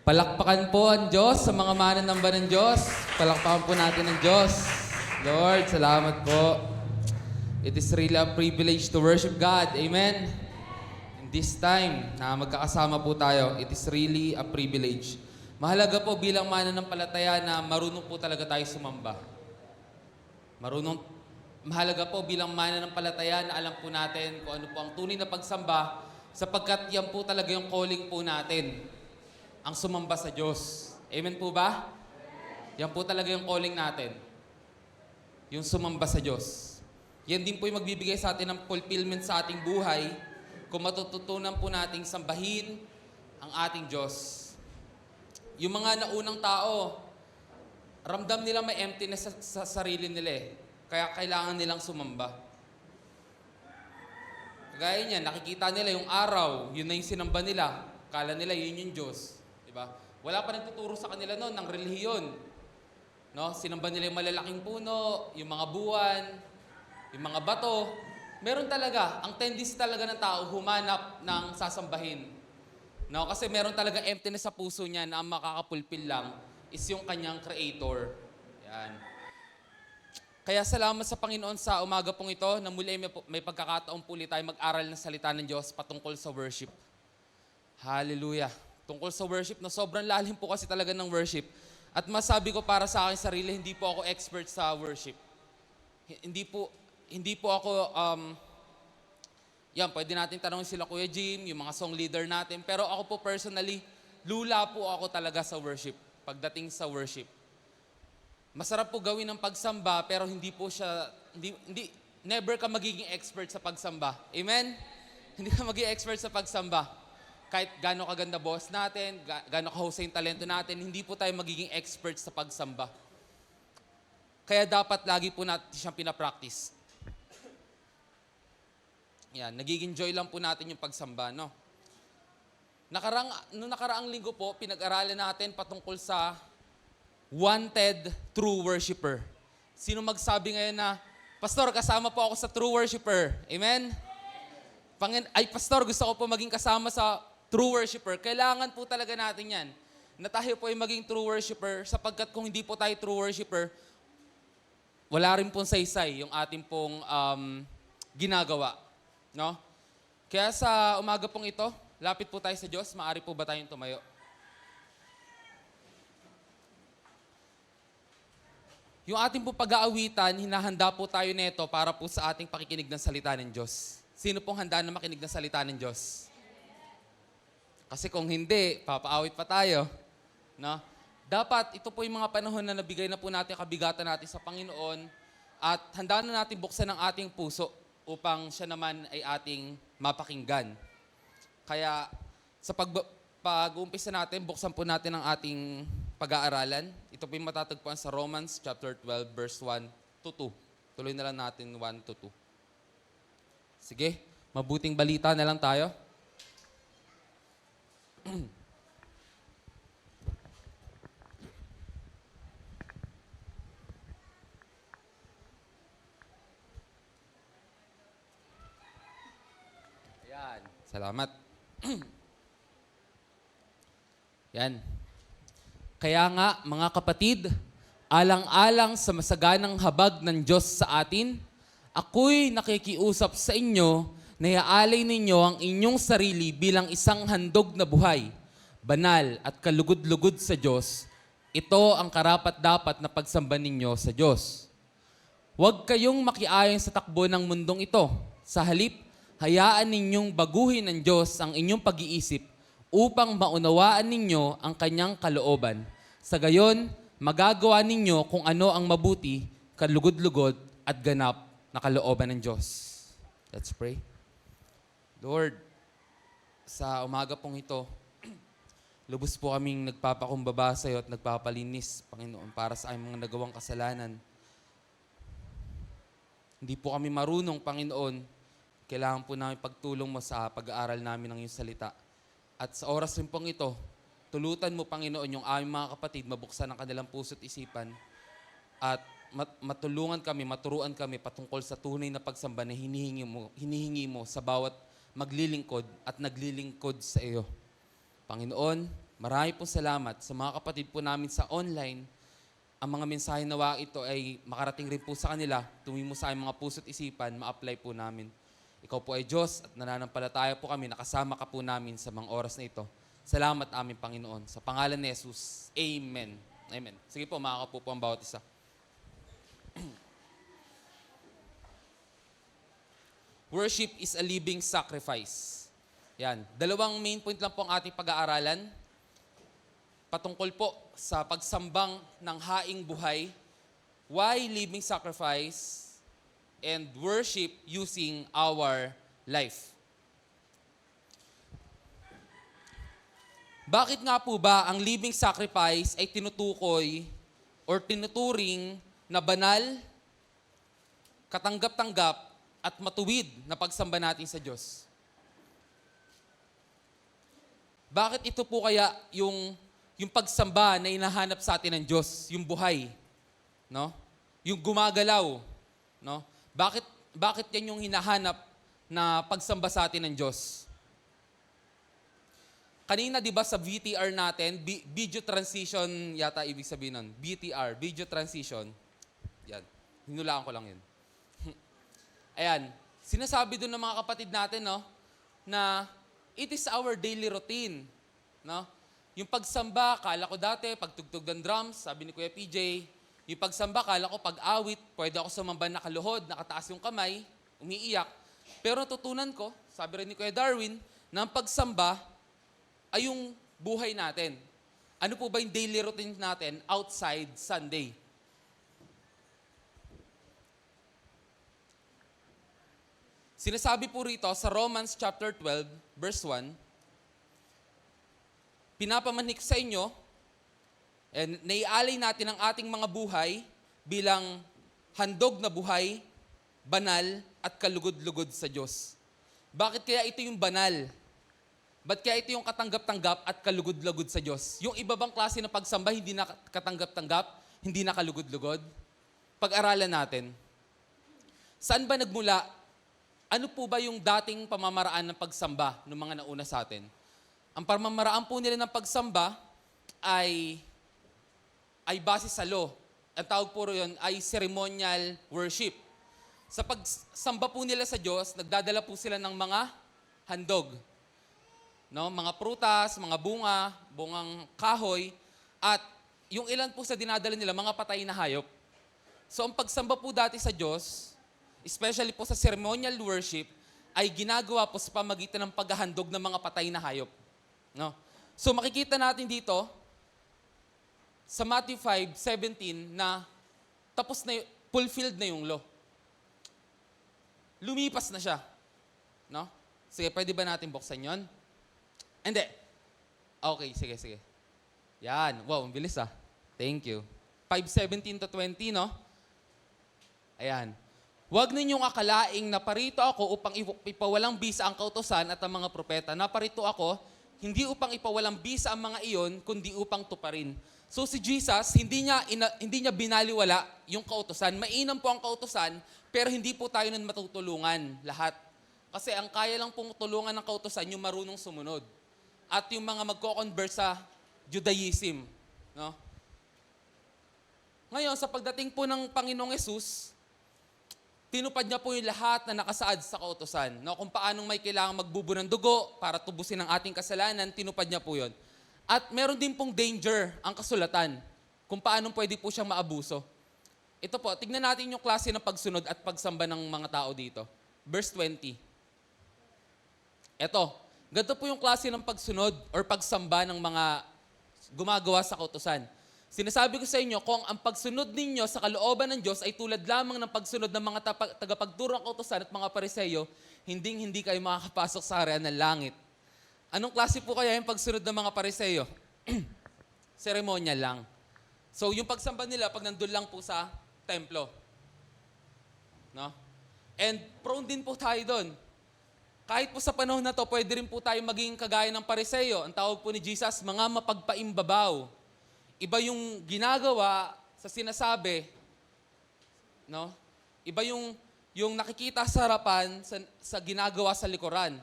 Palakpakan po ang Diyos sa mga mananamba ng Diyos. Palakpakan po natin ang Diyos. Lord, salamat po. It is really a privilege to worship God. Amen? In this time na magkakasama po tayo, it is really a privilege. Mahalaga po bilang mananampalataya na marunong po talaga tayo sumamba. Mahalaga po bilang mananampalataya na alam po natin kung ano po ang tunay na pagsamba sapagkat yan po talaga yung calling po natin, ang sumamba sa Diyos. Amen po ba? Yan po talaga yung calling natin, yung sumamba sa Diyos. Yan din po yung magbibigay sa atin ng fulfillment sa ating buhay kung matututunan po nating sambahin ang ating Diyos. Yung mga naunang tao, ramdam nila may emptiness sa sarili nila eh. Kaya kailangan nilang sumamba. Kagaya niyan, nakikita nila yung araw, yun na yung sinamba nila. Kala nila yun yung Diyos. Diba? Wala pa nagtuturo sa kanila noon ng relihiyon. No? Sinamba nila yung malalaking puno, yung mga buwan, yung mga bato. Meron talaga, ang tendency talaga ng tao humanap ng sasambahin. No? Kasi meron talaga emptiness sa puso niya na ang makakapulpil lang is yung kanyang creator. Yan. Kaya salamat sa Panginoon sa umaga pong ito na muli may pagkakataon po ulit tayo mag-aral ng salita ng Diyos patungkol sa worship. Hallelujah. Tungkol sa worship na sobrang lalim po kasi talaga ng worship. At masabi ko para sa akin sarili, hindi po ako expert sa worship. Hindi po ako, yan, pwede natin tanongin sila Kuya Jim, yung mga song leader natin. Pero ako po personally, lula po ako talaga sa worship, pagdating sa worship. Masarap po gawin ng pagsamba, pero never ka magiging expert sa pagsamba. Amen? Hindi ka magiging expert sa pagsamba. Kahit gaano kaganda boss natin, gaano kahusay yung talento natin, hindi po tayo magiging expert sa pagsamba. Kaya dapat lagi po natin siyang pinapractice. Yan, nagiging joy lang po natin yung pagsamba, no? Noong nakaraang linggo po, pinag-aralan natin patungkol sa wanted true worshiper. Sino magsabi ngayon na, Pastor, kasama po ako sa true worshiper. Amen? Pastor, gusto ko po maging kasama sa true worshiper. Kailangan po talaga natin yan. Na tayo po ay maging true worshiper sapagkat kung hindi po tayo true worshiper, wala rin pong saysay yung ating pong ginagawa. No? Kaya sa umaga pong ito, lapit po tayo sa Diyos. Maaari po ba tayong tumayo? Yung ating po pag-aawitan, hinahanda po tayo nito para po sa ating pakikinig ng salita ng Diyos. Sino pong handa na makinig ng salita ng Diyos? Kasi kung hindi, papaawit pa tayo. No? Dapat, ito po yung mga panahon na nabigay na po natin kabigatan natin sa Panginoon at handa na natin buksan ang ating puso upang siya naman ay ating mapakinggan. Kaya sa pag-uumpisa natin, buksan po natin ang ating pag-aaralan. Ito po yung matatagpuan sa Romans chapter 12, verse 1 to 2. Tuloy na lang natin 1 to 2. Sige, mabuting balita na lang tayo. Ayan, salamat. Yan. Kaya nga, mga kapatid, alang-alang sa masaganang habag ng Diyos sa atin, ako'y nakikiusap sa inyo na iaalay ninyo ang inyong sarili bilang isang handog na buhay, banal at kalugod-lugod sa Diyos. Ito ang karapat-dapat na pagsamba ninyo sa Diyos. Huwag kayong makiayon sa takbo ng mundong ito. Sa halip, hayaan ninyong baguhin ng Diyos ang inyong pag-iisip upang maunawaan ninyo ang kanyang kalooban. Sa gayon, magagawa ninyo kung ano ang mabuti, kalugod-lugod at ganap na kalooban ng Diyos. Let's pray. Lord, sa umaga pong ito, lubos po kaming nagpapakumbaba sa iyo at nagpapalinis, Panginoon, para sa aming mga nagawang kasalanan. Hindi po kami marunong, Panginoon. Kailangan po namin pagtulong mo sa pag-aaral namin ng iyong salita. At sa oras rin pong ito, tulutan mo, Panginoon, yung aming mga kapatid, mabuksan ang kanilang puso't isipan at matulungan kami, maturuan kami patungkol sa tunay na pagsamba na hinihingi mo sa bawat maglilingkod at naglilingkod sa iyo. Panginoon, Marami po salamat sa mga kapatid po namin sa online. Ang mga mensahe nawa ito ay makarating rin po sa kanila, tumimo sa aming mga puso't isipan, ma-apply po namin. Ikaw po ay Diyos at nananampalataya po kami, nakasama ka po namin sa mga oras na ito. Salamat aming Panginoon. Sa pangalan ni Jesus, Amen. Amen. Sige po, makakapo po ang bawat isa. Worship is a living sacrifice. Yan. Dalawang main point lang po ang ating pag-aaralan. Patungkol po sa pagsambang ng haing buhay, why living sacrifice, and worship using our life. Bakit nga po ba ang living sacrifice ay tinutukoy or tinuturing na banal, katanggap-tanggap, at matuwid na pagsamba natin sa Diyos? Bakit ito po kaya yung pagsamba na hinahanap sa atin ng Diyos, yung buhay, no? Yung gumagalaw, no? Bakit yan yung hinahanap na pagsamba sa atin ng Diyos? Kanina, di ba, sa VTR natin, video transition yata ibig sabihin nun. VTR, video transition. Yan. Hinulaan ko lang yun. Ayan. Sinasabi doon ng mga kapatid natin, no, na it is our daily routine. No? Yung pagsamba, kala ko dati, pagtugtog ng drums, sabi ni Kuya PJ, yung pagsamba, kala ko pag-awit, pwede ako sumamba nakaluhod, nakataas yung kamay, umiiyak. Pero natutunan ko, sabi rin ni Kuya Darwin, na ang pagsamba ay yung buhay natin. Ano po ba yung daily routine natin outside Sunday? Sinasabi po rito sa Romans chapter 12, verse 1, pinapamanik sa inyo, and naialay natin ang ating mga buhay bilang handog na buhay, banal, at kalugod-lugod sa Diyos. Bakit kaya ito yung banal? Ba't kaya ito yung katanggap-tanggap at kalugod-lugod sa Diyos? Yung iba bang klase ng pagsamba, hindi na katanggap-tanggap, hindi na kalugod-lugod? Pag-aralan natin. Saan ba nagmula? Ano po ba yung dating pamamaraan ng pagsamba ng mga nauna sa atin? Ang pamamaraan po nila ng pagsamba ay base sa law. Ang tawag po yun ay ceremonial worship. Sa pagsamba po nila sa Diyos, nagdadala po sila ng mga handog. No, mga prutas, mga bungang kahoy, at yung ilan po sa dinadala nila, mga patay na hayop. So ang pagsamba po dati sa Diyos, especially po sa ceremonial worship, ay ginagawa po sa pamagitan ng paghahandog ng mga patay na hayop. No? So makikita natin dito, sa Matthew 5:17, na tapos na, fulfilled na yung law. Lumipas na siya. No? Sige, pwede ba natin buksan yon? Hindi. Okay, sige. Yan. Wow, ang bilis ah. Thank you. 5:17-20, no? Ayan. Huwag ninyong akalaing naparito ako upang ipawalang bisa ang kautusan at ang mga propeta. Naparito ako, hindi upang ipawalang bisa ang mga iyon, kundi upang tuparin. So si Jesus, hindi niya binaliwala yung kautusan. Mainam po ang kautusan, pero hindi po tayo nun matutulungan lahat. Kasi ang kaya lang pong tulungan ng kautusan, yung marunong sumunod. At yung mga magko-convert sa Judaism. No? Ngayon, sa pagdating po ng Panginoong Yesus, tinupad niya po yung lahat na nakasaad sa kautusan. No? Kung paanong may kailangang magbubo ng dugo para tubusin ang ating kasalanan, tinupad niya po yun. At meron din pong danger ang kasulatan kung paanong pwede po siyang maabuso. Ito po, tignan natin yung klase ng pagsunod at pagsamba ng mga tao dito. Verse 20. Ito. Ganito po yung klase ng pagsunod or pagsamba ng mga gumagawa sa kautusan. Sinasabi ko sa inyo, kung ang pagsunod ninyo sa kalooban ng Diyos ay tulad lamang ng pagsunod ng mga tagapagturo ng kautusan at mga pariseyo, hindi kayo makakapasok sa harian ng langit. Anong klase po kaya yung pagsunod ng mga pariseyo? Seremonyal lang. So yung pagsamba nila, pag nandun lang po sa templo. No? And prone din po tayo doon. Kahit po sa panahon na to, pwede rin po tayo maging kagaya ng pariseyo. Ang tawag po ni Jesus, mga mapagpaimbabaw. Iba yung ginagawa sa sinasabi, no? Iba yung nakikita sa harapan sa ginagawa sa likuran.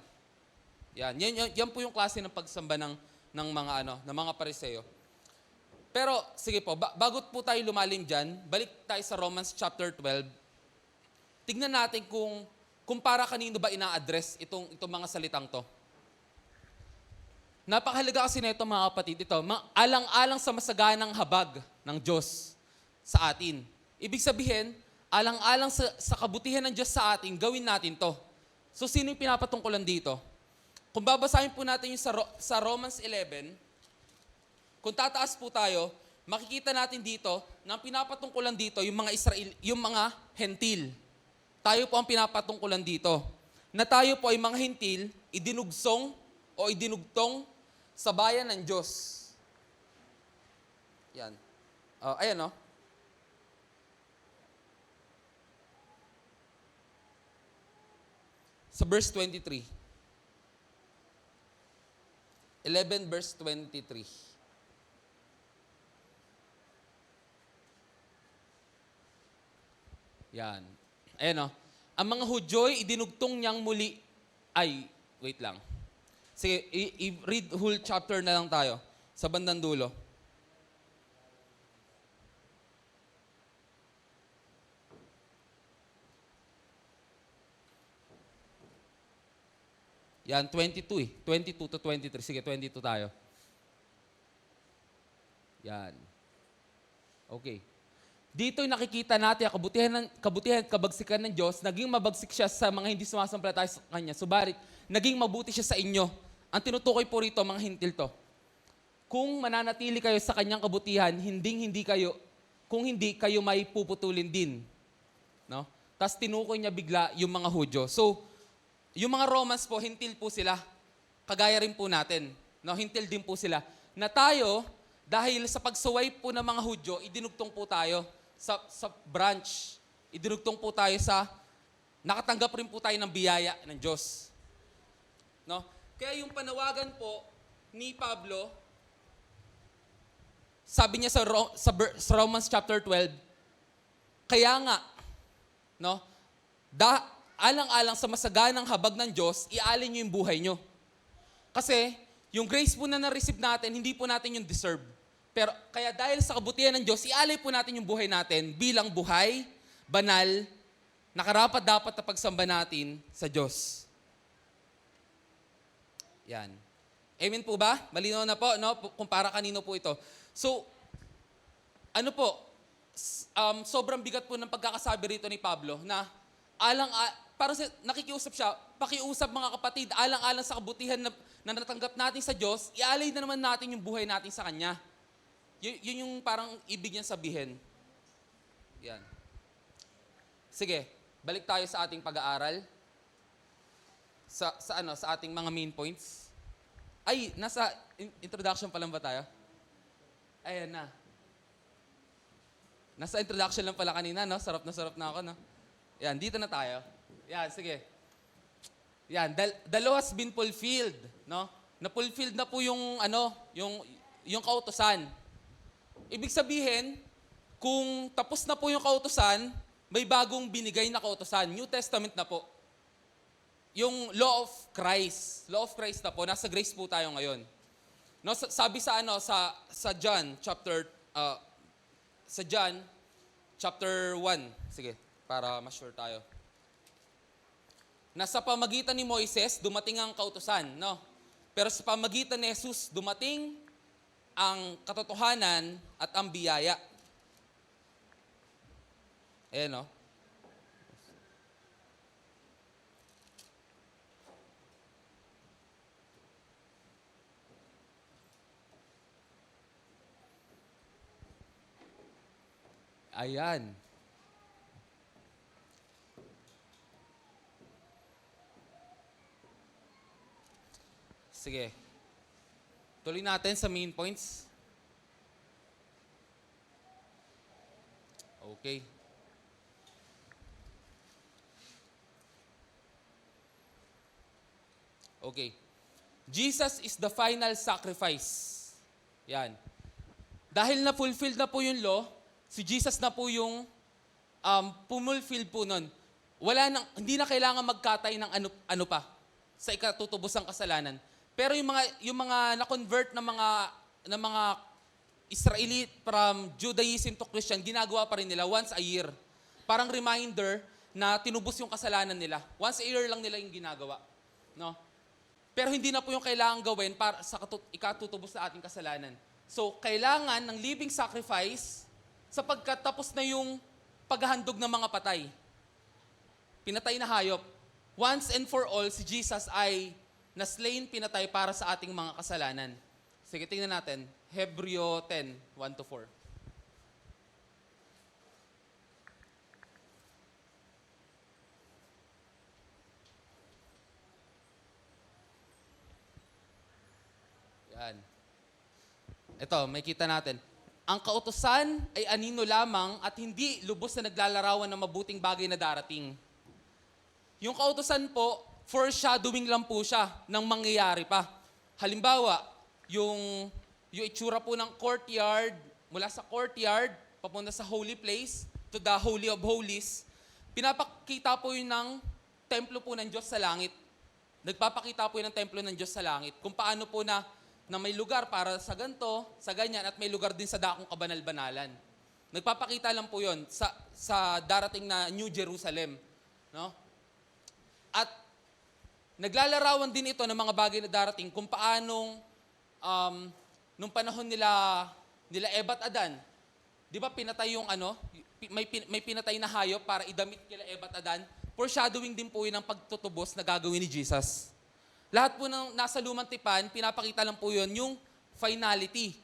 Yan po yung klase ng pagsamba ng ng mga ng mga Pariseo. Pero sige po, bago po tayo lumalim diyan, balik tayo sa Romans chapter 12. Tignan natin kung para kanino ba ina-address itong mga salitang to. Napakahalaga kasi nito mga kapatid, ito, alang-alang sa masaganang habag ng Diyos sa atin. Ibig sabihin, alang-alang sa kabutihan ng Diyos sa atin, gawin natin to. So sino yung pinapatungkulan dito? Kung babasahin po natin yung sa Romans 11, kung tataas po tayo, makikita natin dito na ang pinapatungkulan dito yung mga Israel, yung mga hentil. Tayo po ang pinapatungkulan dito. Na tayo po ay mga hentil, idinugsong o idinugtong sa bayan ng Diyos. Yan. Ayan, no? Sa verse 23. 11 verse 23. Yan. Ayan, no? Ang mga Hudyo'y idinugtong niyang muli. Ay, wait lang. Sige, i-read whole chapter na lang tayo sa bandang dulo. Yan, 22 eh. 22 to 23. Sige, 22 tayo. Yan. Okay. Dito'y nakikita natin ang kabutihan at kabagsikan ng Diyos. Naging mabagsik siya sa mga hindi sumasampalataya sa Kanya. Subalit, naging mabuti siya sa inyo. Ang tinutukoy po rito, mga hintil to. Kung mananatili kayo sa Kanyang kabutihan, kung hindi kayo may puputulin din. No? Tapos tinukoy niya bigla yung mga Hudyo. So, yung mga Romans po, hintil po sila. Kagaya rin po natin. No? Hintil din po sila. Na tayo, dahil sa pagsuway po ng mga Hudyo, idinugtong po tayo sa branch. Idinugtong po tayo nakatanggap rin po tayo ng biyaya ng Diyos. No? Kaya yung panawagan po ni Pablo, sabi niya sa Romans chapter 12, kaya nga, no, alang-alang sa masaganang habag ng Diyos, ialin niyo yung buhay niyo. Kasi, yung grace po na na-receive natin, hindi po natin yung deserve. Pero kaya dahil sa kabutihan ng Diyos, ialay po natin yung buhay natin bilang buhay, banal, nakarapat-dapat na pagsamba natin sa Diyos. Yan. Amen po ba? Malinaw na po, no? Kung para kanino po ito. So, sobrang bigat po ng pagkakasabi rito ni Pablo na para nakikiusap siya, pakiusap mga kapatid, alang-alang sa kabutihan na natanggap natin sa Diyos, ialay na naman natin yung buhay natin sa Kanya. Yun yung parang ibig niya sabihin. Yan. Sige, balik tayo sa ating pag-aaral. Sa ating mga main points. Ay, nasa introduction pa lang ba tayo? Ayan na. Nasa introduction lang pala kanina, no? Sarap na ako, no? Yan, dito na tayo. Yan, sige. Yan, the law has been fulfilled, no? Na-fulfilled na po yung kautusan. Ibig sabihin, kung tapos na po yung kautusan, may bagong binigay na kautusan. New Testament na po. Yung law of Christ. Law of Christ na po. Nasa grace po tayo ngayon. No, sabi sa John chapter 1. Sige, para ma-sure tayo. Na sa pamagitan ni Moises, dumating ang kautusan, no? Pero sa pamagitan ni Jesus, dumating ang katotohanan at ang biyaya. Ayan, no? Ayan. Sige. Tuloy natin sa main points. Okay. Okay. Jesus is the final sacrifice. Yan. Dahil na-fulfilled na po yung law, si Jesus na po yung pumulfill po nun. Hindi na kailangan magkatay ng ano pa sa ikatutubos ng kasalanan. Pero yung mga na-convert na mga Israelite from Judaism to Christian, ginagawa pa rin nila once a year. Parang reminder na tinubos yung kasalanan nila. Once a year lang nila yung ginagawa. No? Pero hindi na po yung kailangan gawin para sa ikatutubos na ating kasalanan. So, kailangan ng living sacrifice sapagkat tapos na yung paghahandog ng mga patay. Pinatay na hayop. Once and for all, si Jesus ay na-slain, pinatay para sa ating mga kasalanan. Sige, tingnan natin. Hebreo 10, 1-4. Yan. Ito, may kita natin. Ang kautusan ay anino lamang at hindi lubos na naglalarawan ng mabuting bagay na darating. Yung kautusan po, foreshadowing lang po siya ng mangyayari pa. Halimbawa, yung itsura po ng courtyard, mula sa courtyard, papunta sa holy place, to the Holy of Holies, pinapakita po yun ng templo po ng Diyos sa langit. Nagpapakita po yun ng templo ng Diyos sa langit. Kung paano po na may lugar para sa ganito, sa ganyan, at may lugar din sa dakong kabanal-banalan. Nagpapakita lang po yun sa darating na New Jerusalem. No? At naglalarawan din ito ng mga bagay na darating kung paanong nung panahon nila Eva at Adan, di ba pinatay yung may pinatay na hayop para idamit kila Eva at Adan? Foreshadowing din po yun ang pagtutubos na gagawin ni Jesus. Lahat po ng nasa lumang tipan, pinapakita lang po yun yung finality.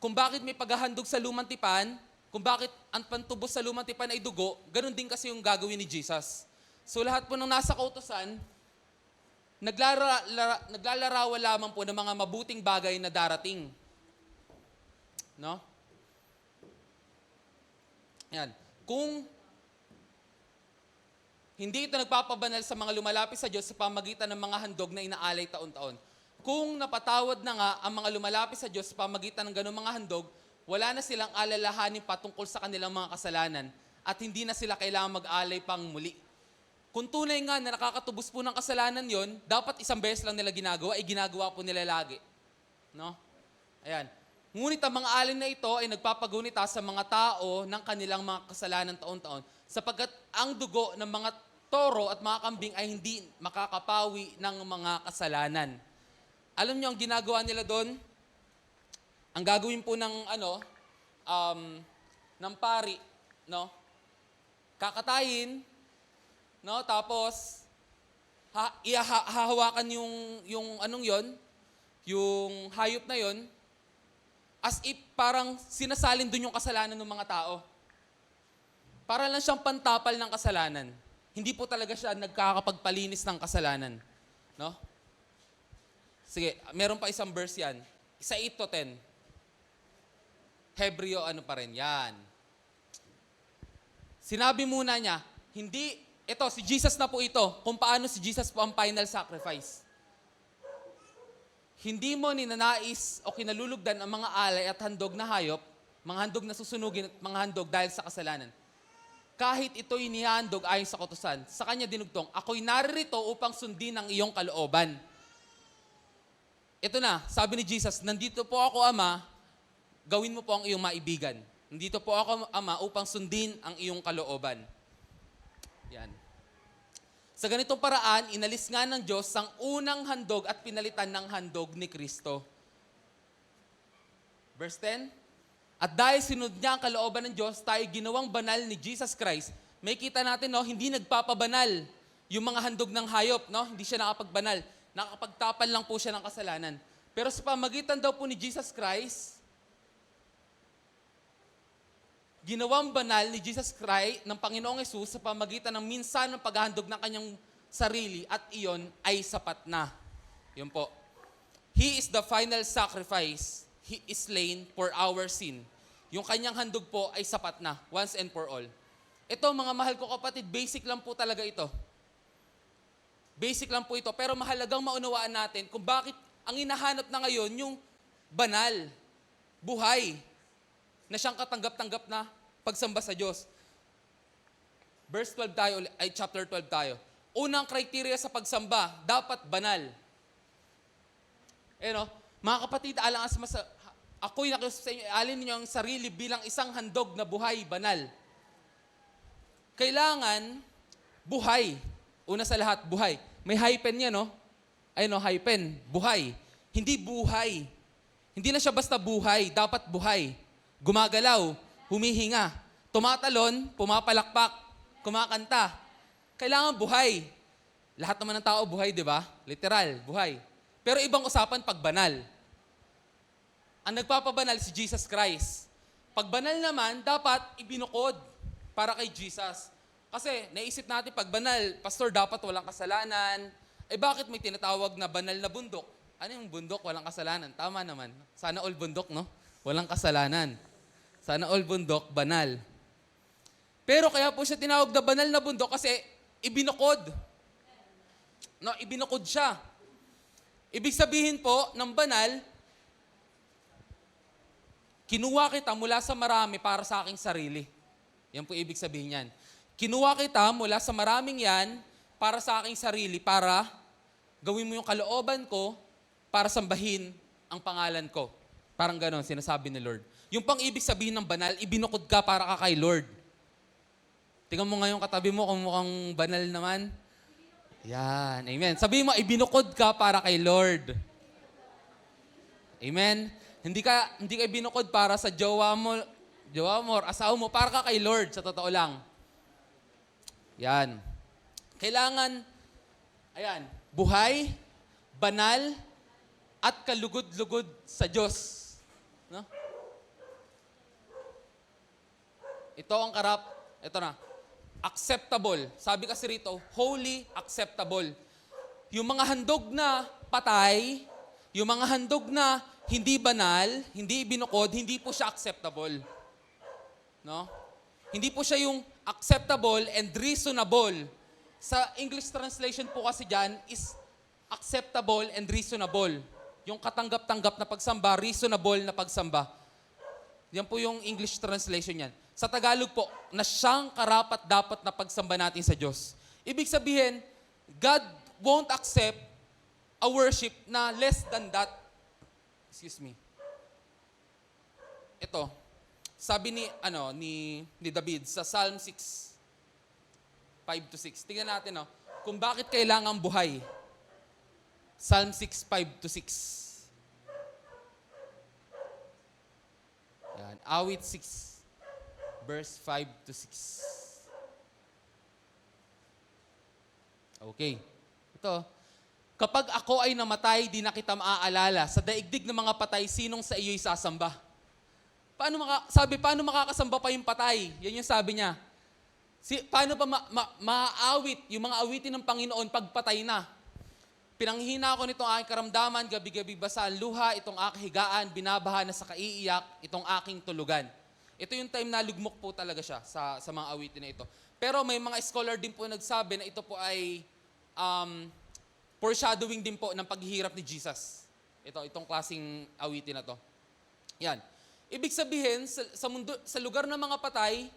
Kung bakit may paghahandog sa lumang tipan, kung bakit ang pantubos sa lumang tipan ay dugo, ganun din kasi yung gagawin ni Jesus. So lahat po ng nasa kautusan, naglalarawan lamang po ng mga mabuting bagay na darating. No? Yan. Kung hindi ito nagpapabanal sa mga lumalapit sa Diyos sa pamagitan ng mga handog na inaalay taon-taon. Kung napatawad na nga ang mga lumalapit sa Diyos sa pamagitan ng ganung mga handog, wala na silang alalahanin patungkol sa kanilang mga kasalanan at hindi na sila kailangan mag-alay pang muli. Kung tunay nga na nakakatubos po ng kasalanan yon, dapat isang beses lang nila ginagawa, ginagawa po nila lagi. No? Ayan. Ngunit ang mga alin na ito ay nagpapagunita sa mga tao ng kanilang mga kasalanan taon-taon sapagkat ang dugo ng mga toro at mga kambing ay hindi makakapawi ng mga kasalanan. Alam niyo ang ginagawa nila doon? Ang gagawin po ng ng pari, no? Kakatayin, no? Tapos hahawakan yung anong yon, yung hayop na yon, as if parang sinasalin doon yung kasalanan ng mga tao. Para lang siyang pantapal ng kasalanan. Hindi po talaga siya nagkakapagpalinis ng kasalanan. No? Sige, meron pa isang verse yan. Sa 8-10. Hebreo pa rin. Yan. Sinabi muna niya, ito, si Jesus na po ito, kung paano si Jesus po ang final sacrifice. Hindi mo ninanais o kinalulugdan ang mga alay at handog na hayop, mga handog na susunugin at mga handog dahil sa kasalanan. Kahit ito'y inihandog ayon sa kautusan, sa kanya dinugtong, ako'y naririto upang sundin ang iyong kalooban. Ito na, sabi ni Jesus, nandito po ako, Ama, gawin mo po ang iyong maibigan. Nandito po ako, Ama, upang sundin ang iyong kalooban. Yan. Sa ganitong paraan, inalis nga ng Diyos ang unang handog at pinalitan ng handog ni Kristo. Verse 10, at dahil sinunod niya ang kalooban ng Diyos, tayo ginawang banal ni Jesus Christ. May kita natin, no, hindi nagpapabanal yung mga handog ng hayop, no? Hindi siya nakapagbanal. Nakapagtapal lang po siya ng kasalanan. Pero sa pamagitan daw po ni Jesus Christ, ginawang banal ni Jesus Christ ng Panginoong Hesus sa pamagitan ng minsan ng paghahandog ng kanyang sarili at iyon ay sapat na. Yun po. He is the final sacrifice. He is slain for our sin. Yung kanyang handog po ay sapat na, once and for all. Ito, mga mahal ko kapatid, basic lang po talaga ito. Basic lang po ito. Pero mahalagang maunawaan natin kung bakit ang hinahanap na ngayon yung banal, buhay, na siyang katanggap-tanggap na pagsamba sa Diyos. Verse 12 tayo, ay chapter 12 tayo. Unang criteria sa pagsamba, dapat banal. no? Mga kapatid, ako'y nakiusap sa inyo, alin ninyo ang sarili bilang isang handog na buhay, banal. Kailangan, buhay. Una sa lahat, buhay. May hyphen yan, no? Ayun, no, hyphen, buhay. Hindi buhay. Hindi na siya basta buhay, dapat buhay. Gumagalaw, humihinga, tumatalon, pumapalakpak, kumakanta. Kailangan buhay. Lahat naman ng tao buhay, di ba? Literal, buhay. Pero ibang usapan pag banal. Ang nagpapabanal si Jesus Christ. Pag banal naman, dapat ibinukod para kay Jesus. Kasi naisip natin pag banal, pastor, dapat walang kasalanan. Bakit may tinatawag na banal na bundok? Ano yung bundok? Walang kasalanan. Tama naman. Sana all bundok, no? Walang kasalanan. Sana all bundok, banal. Pero kaya po siya tinawag na banal na bundok kasi ibinukod. No, ibinukod siya. Ibig sabihin po ng banal, kinuha kita mula sa marami para sa aking sarili. Yan po ibig sabihin yan. Kinuha kita mula sa maraming yan para sa aking sarili, para gawin mo yung kalooban ko para sambahin ang pangalan ko. Parang ganon, sinasabi ni Lord. Yung pang ibig sabihin ng banal, ibinukod ka para ka kay Lord. Tingnan mo ngayon katabi mo kung mukhang banal naman. Yan, amen. Sabihin mo, ibinukod ka para kay Lord. Amen. Hindi ka ibinukod para sa jowa mo or asawa mo, para ka kay Lord, sa totoo lang. Yan. Kailangan, ayan, buhay, banal, at kalugod-lugod sa Diyos. No? Ito ang ito na, acceptable. Sabi kasi rito, holy, acceptable. Yung mga handog na patay, yung mga handog na hindi banal, hindi binukod, hindi po siya acceptable. No? Hindi po siya yung acceptable and reasonable. Sa English translation po kasi dyan is acceptable and reasonable. Yung katanggap-tanggap na pagsamba, reasonable na pagsamba. Yan po yung English translation yan. Sa Tagalog po, na siyang karapat-dapat na pagsamba natin sa Diyos. Ibig sabihin, God won't accept a worship na less than that. Excuse me. Ito, sabi ni David sa Psalm 6, 5-6. Tingnan natin, kung bakit kailangan buhay. Psalm 6, 5-6. Yan, awit 6, verse 5-6. Okay. Ito, kapag ako ay namatay, di na kita maaalala. Sa daigdig ng mga patay, sinong sa iyo'y sasamba? Paano makakasamba pa yung patay? Yan yung sabi niya. Paano pa maaawit yung mga awitin ng Panginoon pag patay na? Pinanghina ko nitong aking karamdaman, gabi-gabi basa ang luha, itong aking higaan, binabaha na sa kaiiyak, itong aking tulugan. Ito yung time na lugmok po talaga siya sa mga awitin na ito. Pero may mga scholar din po nagsabi na ito po ay foreshadowing din po ng paghihirap ni Jesus. Itong klaseng awitin na to. Yan. Ibig sabihin, sa lugar ng mga patay,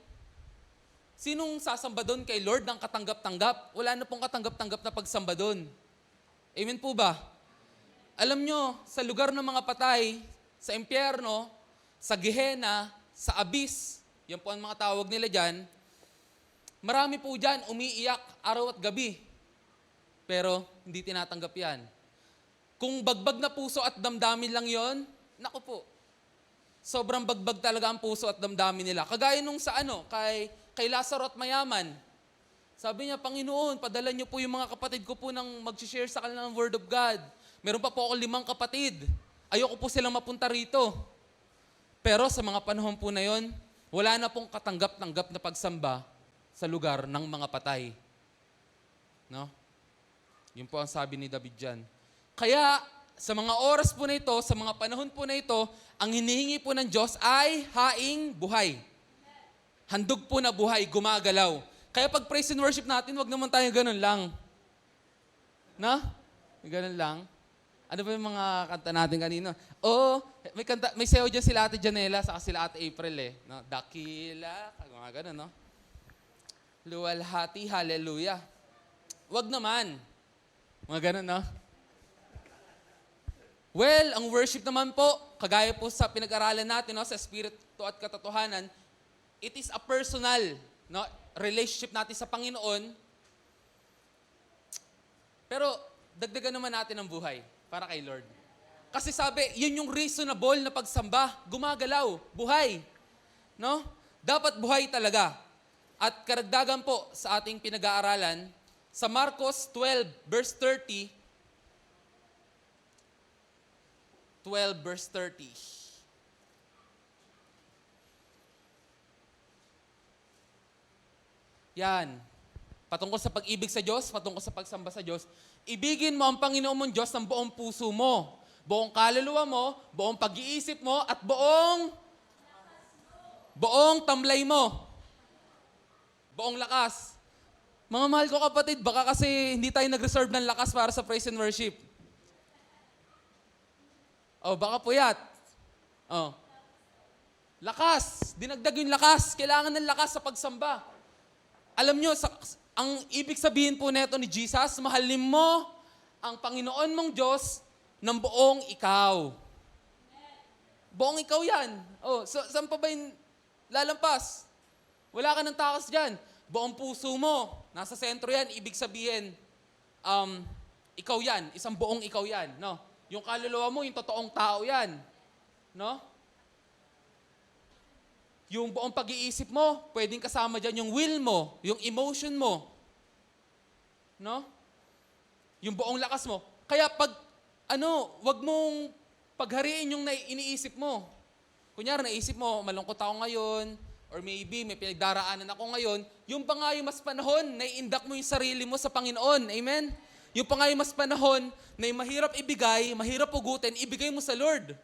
sinong sasamba doon kay Lord ng katanggap-tanggap? Wala na pong katanggap-tanggap na pagsamba doon. Amen po ba? Alam nyo, sa lugar ng mga patay, sa impyerno, sa Gehenna, sa abyss, yan po ang mga tawag nila dyan, marami po dyan umiiyak araw at gabi. Pero hindi tinatanggap yan. Kung bagbag na puso at damdamin lang yon, naku po, sobrang bagbag talaga ang puso at damdamin nila. Kagaya nung sa kay Lazaro at mayaman. Sabi niya, Panginoon, padala niyo po yung mga kapatid ko po nang mag-share sa kanila ng Word of God. Meron pa po ako 5 kapatid. Ayoko po silang mapunta rito. Pero sa mga panahon po na yon, wala na pong katanggap-tanggap na pagsamba sa lugar ng mga patay. No? Yun po ang sabi ni David dyan. Kaya, sa mga oras po na ito, sa mga panahon po na ito, ang hinihingi po ng Diyos ay haing buhay. Handog po na buhay, gumagalaw. Kaya pag praise and worship natin, wag naman tayo ganun lang. Na? Ganun lang. Ano ba yung mga kanta natin kanina? May sayo dyan sila Ate Janela, saka sila Ate April No? Dakila, mga ganun, no? Luwalhati, hallelujah. Wag naman. Mga ganun, no? Well, ang worship naman po, kagaya po sa pinag-aralan natin, no, sa Espiritu at Katotohanan, it is a personal, no, relationship natin sa Panginoon. Pero dagdagan naman natin ang buhay para kay Lord. Kasi sabi, yun yung reasonable na pagsamba, gumagalaw, buhay. No? Dapat buhay talaga. At karagdagan po sa ating pinag-aaralan, sa Marcos 12, verse 30, 12 verse 30. Yan. Patungkol sa pag-ibig sa Diyos, patungkol sa pagsamba sa Diyos, ibigin mo ang Panginoon mong Diyos ng buong puso mo, buong kaluluwa mo, buong pag-iisip mo, at buong tamlay mo. Buong lakas. Mga mahal ko kapatid, baka kasi hindi tayo nag-reserve ng lakas para sa praise and worship. Oh, baka puyat. Oh. Lakas. Dinagdag yung lakas. Kailangan ng lakas sa pagsamba. Alam nyo, ang ibig sabihin po neto ni Jesus, mahalin mo ang Panginoon mong Diyos ng buong ikaw. Buong ikaw yan. Oh, saan pa ba yung lalampas? Wala ka ng takas dyan. Buong puso mo. Nasa sentro yan. Ibig sabihin, ikaw yan. Isang buong ikaw yan. No? Yung kaluluwa mo, yung totoong tao yan. No? Yung buong pag-iisip mo, pwedeng kasama dyan yung will mo, yung emotion mo. No? Yung buong lakas mo. Kaya wag mong paghariin yung iniisip mo. Kunyari, naisip mo, malungkot ako ngayon, or maybe may pinagdaraanan ako ngayon, yung pa nga yung mas panahon, naiindak mo yung sarili mo sa Panginoon. Amen? Yung pa nga yung mas panahon na yung mahirap ibigay, mahirap pugutin, ibigay mo sa Lord.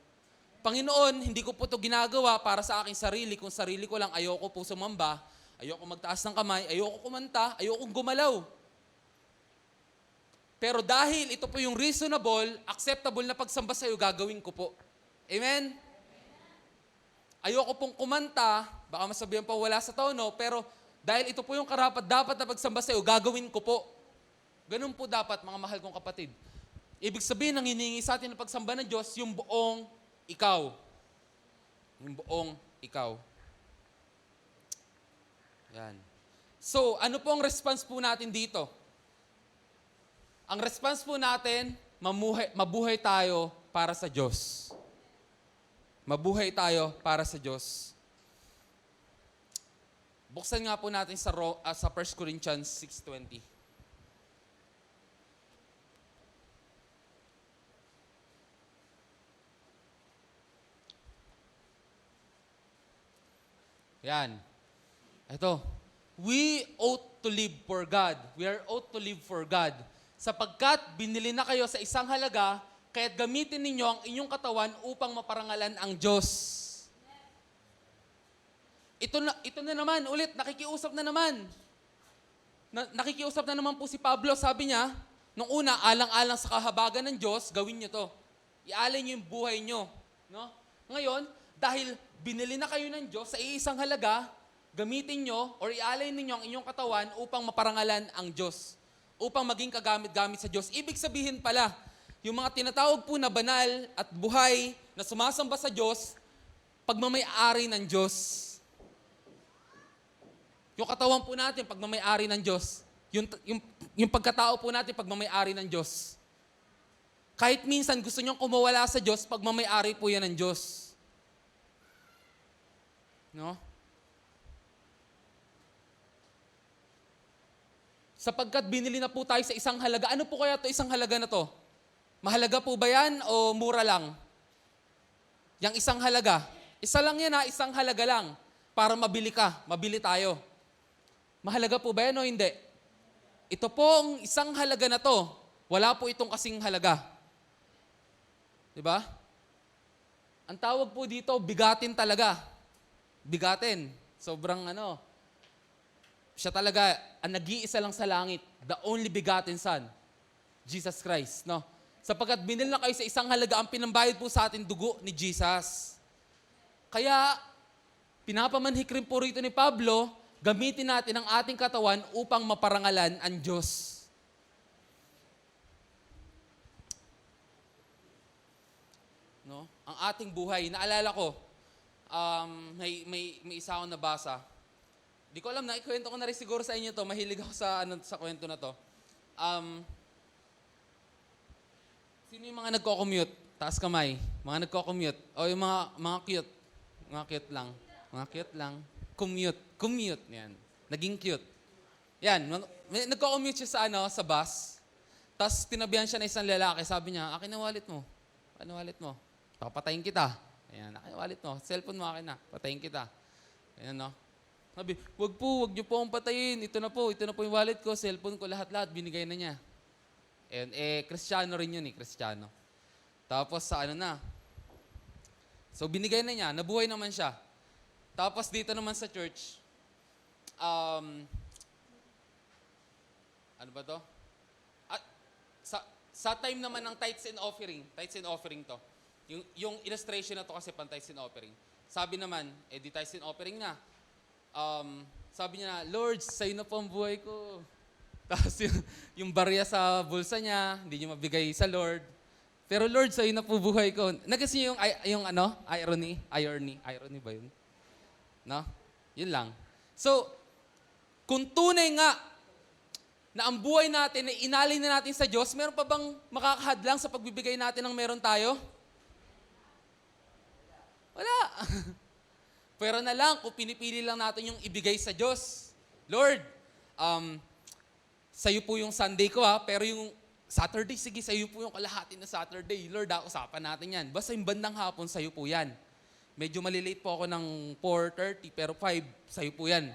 Panginoon, hindi ko po ito ginagawa para sa aking sarili. Kung sarili ko lang, ayoko po sumamba, ayoko magtaas ng kamay, ayoko kumanta, ayoko gumalaw. Pero dahil ito po yung reasonable, acceptable na pagsamba sa iyo, gagawin ko po. Amen? Ayoko pong kumanta, baka masabihan pa wala sa tono, pero dahil ito po yung dapat na pagsamba sa iyo, gagawin ko po. Ganun po dapat, mga mahal kong kapatid. Ibig sabihin, ang hinihingi sa atin ng pagsamba ng Diyos, yung buong ikaw. Yung buong ikaw. Yan. So, ano po ang response po natin dito? Ang response po natin, mabuhay tayo para sa Diyos. Mabuhay tayo para sa Diyos. Buksan nga po natin sa 1 Corinthians 6:20. Yan. Ito. We ought to live for God. We are ought to live for God. Sapagkat binili na kayo sa isang halaga, kaya't gamitin ninyo ang inyong katawan upang maparangalan ang Diyos. Ito na naman, ulit, nakikiusap na naman. Nakikiusap na naman po si Pablo. Sabi niya, nung una, alang-alang sa kahabagan ng Diyos, gawin niyo to. Ialay niyo yung buhay niyo. No? Ngayon, dahil binili na kayo ng Diyos sa iisang halaga, gamitin nyo or ialay ninyo ang inyong katawan upang maparangalan ang Diyos. Upang maging kagamit-gamit sa Diyos. Ibig sabihin pala, yung mga tinatawag po na banal at buhay na sumasamba sa Diyos, pagmamay-ari ng Diyos. Yung katawan po natin, pagmamay-ari ng Diyos. Yung pagkatao po natin, pagmamay-ari ng Diyos. Kahit minsan gusto nyong kumawala sa Diyos, pagmamay-ari po yan ng Diyos. No? Sapagkat binili na po tayo sa isang halaga. Ano po kaya ito isang halaga na to? Mahalaga po ba yan o mura lang? Yang isang halaga. Isa lang yan ha, isang halaga lang. Para mabili ka, mabili tayo. Mahalaga po ba yan o hindi? Ito pong isang halaga na to, wala po itong kasing halaga. Diba? Ang tawag po dito, bigatin talaga. Bigatin. Sobrang siya talaga, ang nag-iisa lang sa langit, the only begotten Son, Jesus Christ. No? Sapagkat binili na kayo sa isang halaga, ang pinambayad po sa atin dugo ni Jesus. Kaya, pinapamanhik rin po rito ni Pablo, gamitin natin ang ating katawan upang maparangalan ang Diyos. ang ating buhay. Naalala ko, may isa akong nabasa. Di ko alam na, ikwento ko na rin siguro sa inyo to. Mahilig ako sa kwento na to. Sino yung mga nagko-commute? Taas kamay. Mga nagko-commute. O yung mga cute. Mga cute lang. Mga cute lang. Commute. Yan. Naging cute. Yan. Nagko-commute siya sa bus. Tapos tinabihan siya ng isang lalaki. Sabi niya, akin ang wallet mo. Akin ang wallet mo. Papatayin kita. Ayan, akin ang wallet mo. Cellphone mo akin na. Patayin kita. Ayan, no? Sabi, wag niyo po akong patayin. Ito na po yung wallet ko, cellphone ko, lahat-lahat. Binigay na niya. Ayan, Kristiyano rin yun Kristiyano. Tapos So, binigay na niya. Nabuhay naman siya. Tapos dito naman sa church, ano ba to? At sa time naman ng tithes and offering to. Yung illustration na to kasi pang tithes and offering. Sabi naman, di tithes and offering na. Sabi niya, Lord, sa'yo na po ang buhay ko. Tapos yung barya sa bulsa niya, hindi niya mabigay sa Lord. Pero Lord, sa'yo na po buhay ko. Nagas niyo yung irony? Irony ba yun? No? Yun lang. So, kung tunay nga na ang buhay natin ay inalay na natin sa Diyos, meron pa bang makakahadlang sa pagbibigay natin ng meron tayo? Wala. Pero na lang, kung pinipili lang natin yung ibigay sa Diyos. Lord, sa'yo po yung Sunday ko pero yung Saturday, sige, sa'yo po yung kalahati na Saturday. Lord, usapan natin yan. Basta yung bandang hapon, sa'yo po yan. Medyo malilate po ako ng 4:30, pero 5, sa'yo po yan.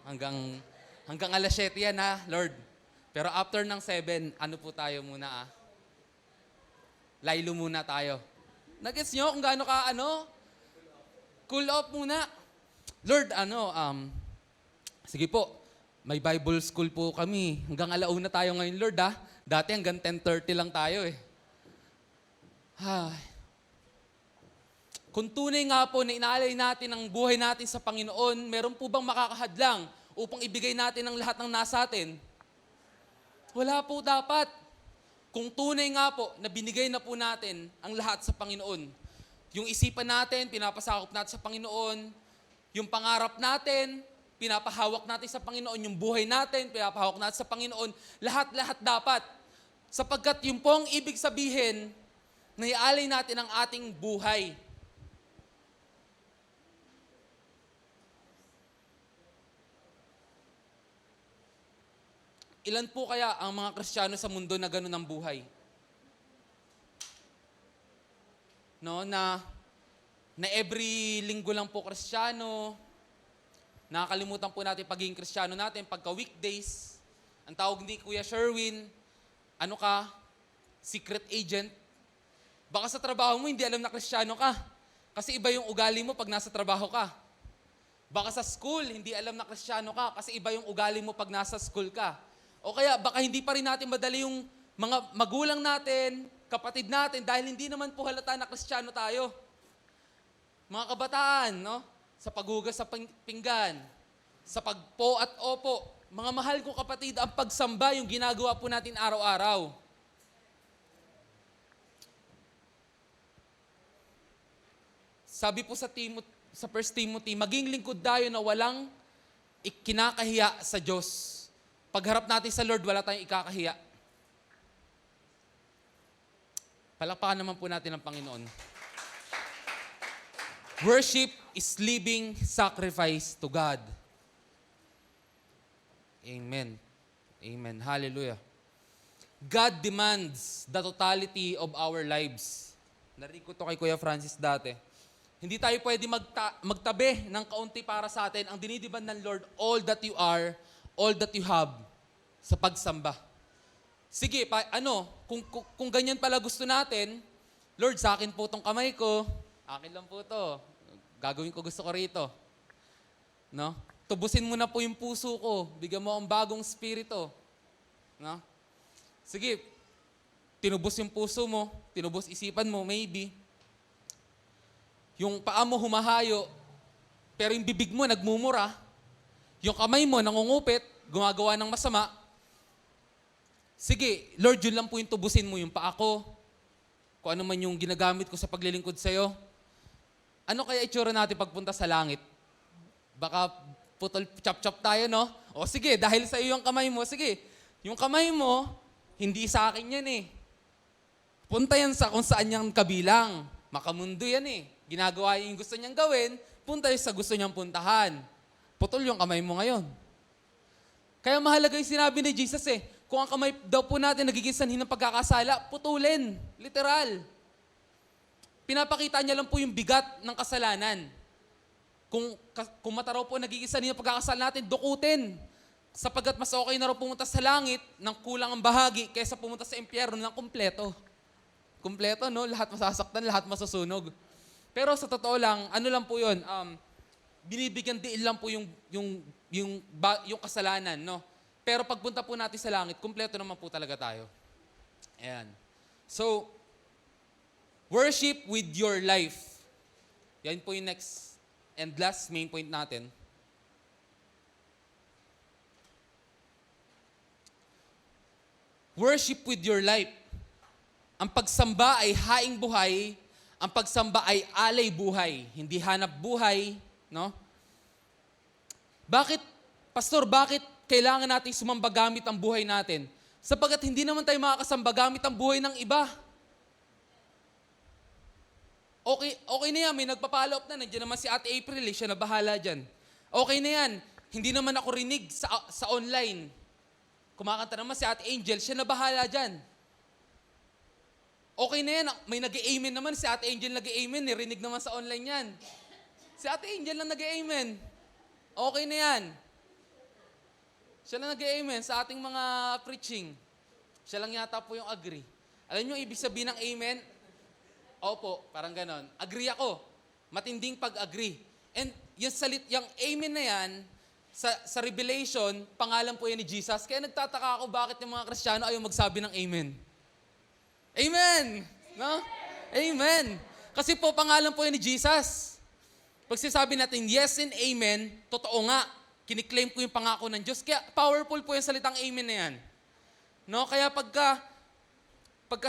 Hanggang alas 7 yan Lord. Pero after ng 7, ano po tayo muna Laylo muna tayo. Nagets nyo kung gaano ka cool off muna. Lord, sige po, may Bible school po kami. Hanggang alauna tayo ngayon, Lord Dati hanggang 10:30 lang tayo Kung tunay nga po na inaalay natin ang buhay natin sa Panginoon, meron po bang makakahadlang upang ibigay natin ang lahat ng nasa atin? Wala po dapat. Kung tunay nga po na binigay na po natin ang lahat sa Panginoon, yung isipan natin, pinapasakop natin sa Panginoon, yung pangarap natin, pinapahawak natin sa Panginoon, yung buhay natin, pinapahawak natin sa Panginoon, lahat-lahat dapat. Sapagkat yung pong ibig sabihin, na ialay natin ang ating buhay. Ilan po kaya ang mga Kristiyano sa mundo na ganun ang buhay? No, na every linggo lang po Kristiyano, nakakalimutan po natin pagiging Kristiyano natin pagka weekdays. Ang tawag ni Kuya Sherwin, secret agent. Baka sa trabaho mo hindi alam na Kristiyano ka. Kasi iba yung ugali mo pag nasa trabaho ka. Baka sa school hindi alam na Kristiyano ka kasi iba yung ugali mo pag nasa school ka. O kaya baka hindi pa rin natin madali yung mga magulang natin, kapatid natin, dahil hindi naman po halata na Kristiyano tayo. Mga kabataan, sa paghugas sa pinggan, sa pagpo at opo, mga mahal ko kapatid, ang pagsamba yung ginagawa po natin araw-araw. Sabi po sa 1 Timothy, maging lingkod tayo na walang kinakahiya sa Diyos. Pagharap natin sa Lord, wala tayong ikakahiya. Palakpakan naman po natin ang Panginoon. Worship is living sacrifice to God. Amen. Amen. Hallelujah. God demands the totality of our lives. Narinig ko to kay Kuya Francis dati. Hindi tayo pwede magtabi ng kaunti para sa atin. Ang dinidemand ng Lord, all that you are, all that you have sa pagsamba. Sige, kung ganyan pala gusto natin, Lord, sa akin po tong kamay ko, akin lang po to. Gagawin ko gusto ko rito. No? Tubusin mo na po yung puso ko. Bigyan mo ang bagong spirito. No? Sige, tinubos yung puso mo, tinubos isipan mo, maybe. Yung paa mo humahayo, pero yung bibig mo nagmumura, yung kamay mo nangungupit, gumagawa ng masama. Sige, Lord, yun lang po yung tubusin mo yung paa ko. kung ano man yung ginagamit ko sa paglilingkod sa'yo, ano kaya itsura natin pagpunta sa langit? Baka putol, chop-chop tayo, no? O sige, dahil sa iyo yung kamay mo, sige, yung kamay mo, hindi sa akin yan eh. Punta yan sa kung saan niyang kabilang. Makamundo yan eh. Ginagawa yung gusto niyang gawin, punta yan sa gusto niyang puntahan. Putol yung kamay mo ngayon. Kaya mahalaga yung sinabi ni Jesus eh, kung ang kamay daw po natin nagiging sanhi ng pagkakasala, putulin. Literal. Pinapakita niya lang po yung bigat ng kasalanan. Kung mata raw po nagiging sanhi ng pagkakasala natin, dukutin. Sapagkat mas okay na raw pumunta sa langit ng kulang ang bahagi kaysa pumunta sa impyerno ng kumpleto. Kumpleto, no? Lahat masasaktan, lahat masusunog. Pero sa totoo lang, ano lang po yun, binibigyan diin lang po yung kasalanan, no? Pero pagpunta po natin sa langit, kumpleto naman po talaga tayo. Ayan. So, worship with your life. Yan po yung next and last main point natin. Worship with your life. Ang pagsamba ay haing buhay, ang pagsamba ay alay buhay, hindi hanap buhay, no? Bakit, Pastor, bakit kailangan natin sumamba gamit ang buhay natin? Sapagkat hindi naman tayo makakasamba gamit ang buhay ng iba. Okay na yan, may nagpa-follow up na, nandiyan naman si Ate April, siya na bahala dyan. Okay na yan, hindi naman ako rinig sa online. Kumakanta naman si Ate Angel, siya na bahala dyan. Okay na yan, may nag-amen naman, si Ate Angel nag-amen, nirinig naman sa online yan. Si Ate Angel lang nag-amen. Okay na yan. Siya lang nag-amen sa ating mga preaching. Siya lang yata po yung agree. Alam niyo ibig sabihin ng amen? Opo, parang ganon. Agree ako. Matinding pag-agree. And yung amen na yan, sa Revelation, pangalan po yan ni Jesus. Kaya nagtataka ako bakit yung mga Kristiyano ayaw magsabi ng amen. Amen! No? Amen! Kasi po, pangalan po yan ni Jesus. Pag sinasabi natin yes and amen, totoo nga. Kiniklaim ko yung pangako ng Diyos. Kaya powerful po yung salitang amen na yan. No? Kaya pagka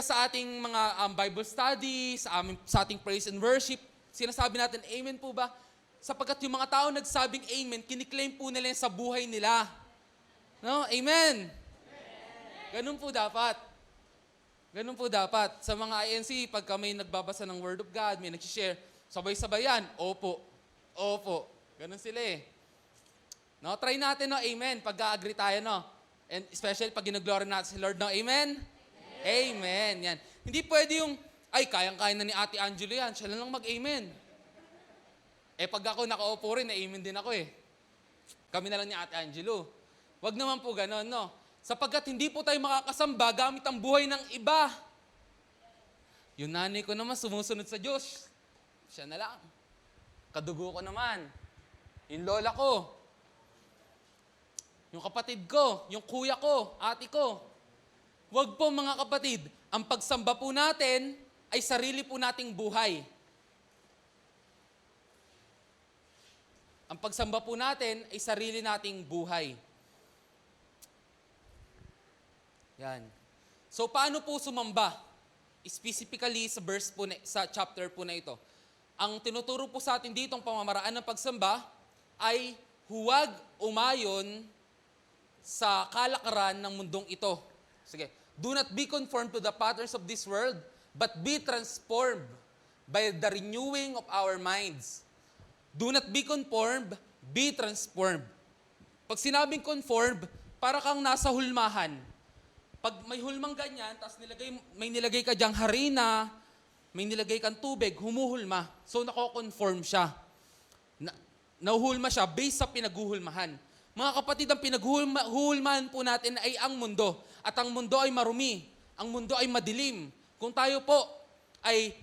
sa ating mga Bible study, sa ating praise and worship, sinasabi natin, amen po ba? Sapagkat yung mga tao nagsabing amen, kiniklaim po nila sa buhay nila. No? Amen! Ganun po dapat. Ganun po dapat. Sa mga INC, pagka may nagbabasa ng Word of God, may nag-share, sabay-sabay yan. Opo. Opo. Ganun sila eh. No? Try natin, no? Amen. Pag-agree tayo, no? And especially pag ginaglory natin si Lord, no? Amen? Amen. Yan. Hindi pwede yung, ay, kayang-kaya na ni Ate Angelo yan. Siya lang mag-amen. Pag ako nakaupo rin, na-amen din ako eh. Kami na lang ni Ate Angelo. Wag naman po ganon, no? Sapagkat hindi po tayo makakasamba gamit ang buhay ng iba. Yung nanay ko naman sumusunod sa Diyos. Siya na lang. Kadugo ko naman. Yung lola ko. Yung kapatid ko. Yung kuya ko. Ate ko. Wag po mga kapatid, ang pagsamba po natin ay sarili po nating buhay. Ang pagsamba po natin ay sarili nating buhay. Yan. So, paano po sumamba? Specifically sa verse po sa chapter po na ito. Ang tinuturo po sa atin dito ang pamamaraan ng pagsamba ay huwag umayon sa kalakaran ng mundong ito. Sige. Do not be conformed to the patterns of this world, but be transformed by the renewing of our minds. Do not be conformed, be transformed. Pag sinabing conformed, para kang nasa hulmahan. Pag may hulmang ganyan, tapos may nilagay ka dyang harina, may nilagay kang tubig, humuhulma. So, nako-conform siya. Nahuhulma siya based sa pinaghuhulmahan. Mga kapatid, ang pinaghuhulmahan po natin ay ang mundo. At ang mundo ay marumi. Ang mundo ay madilim. Kung tayo po ay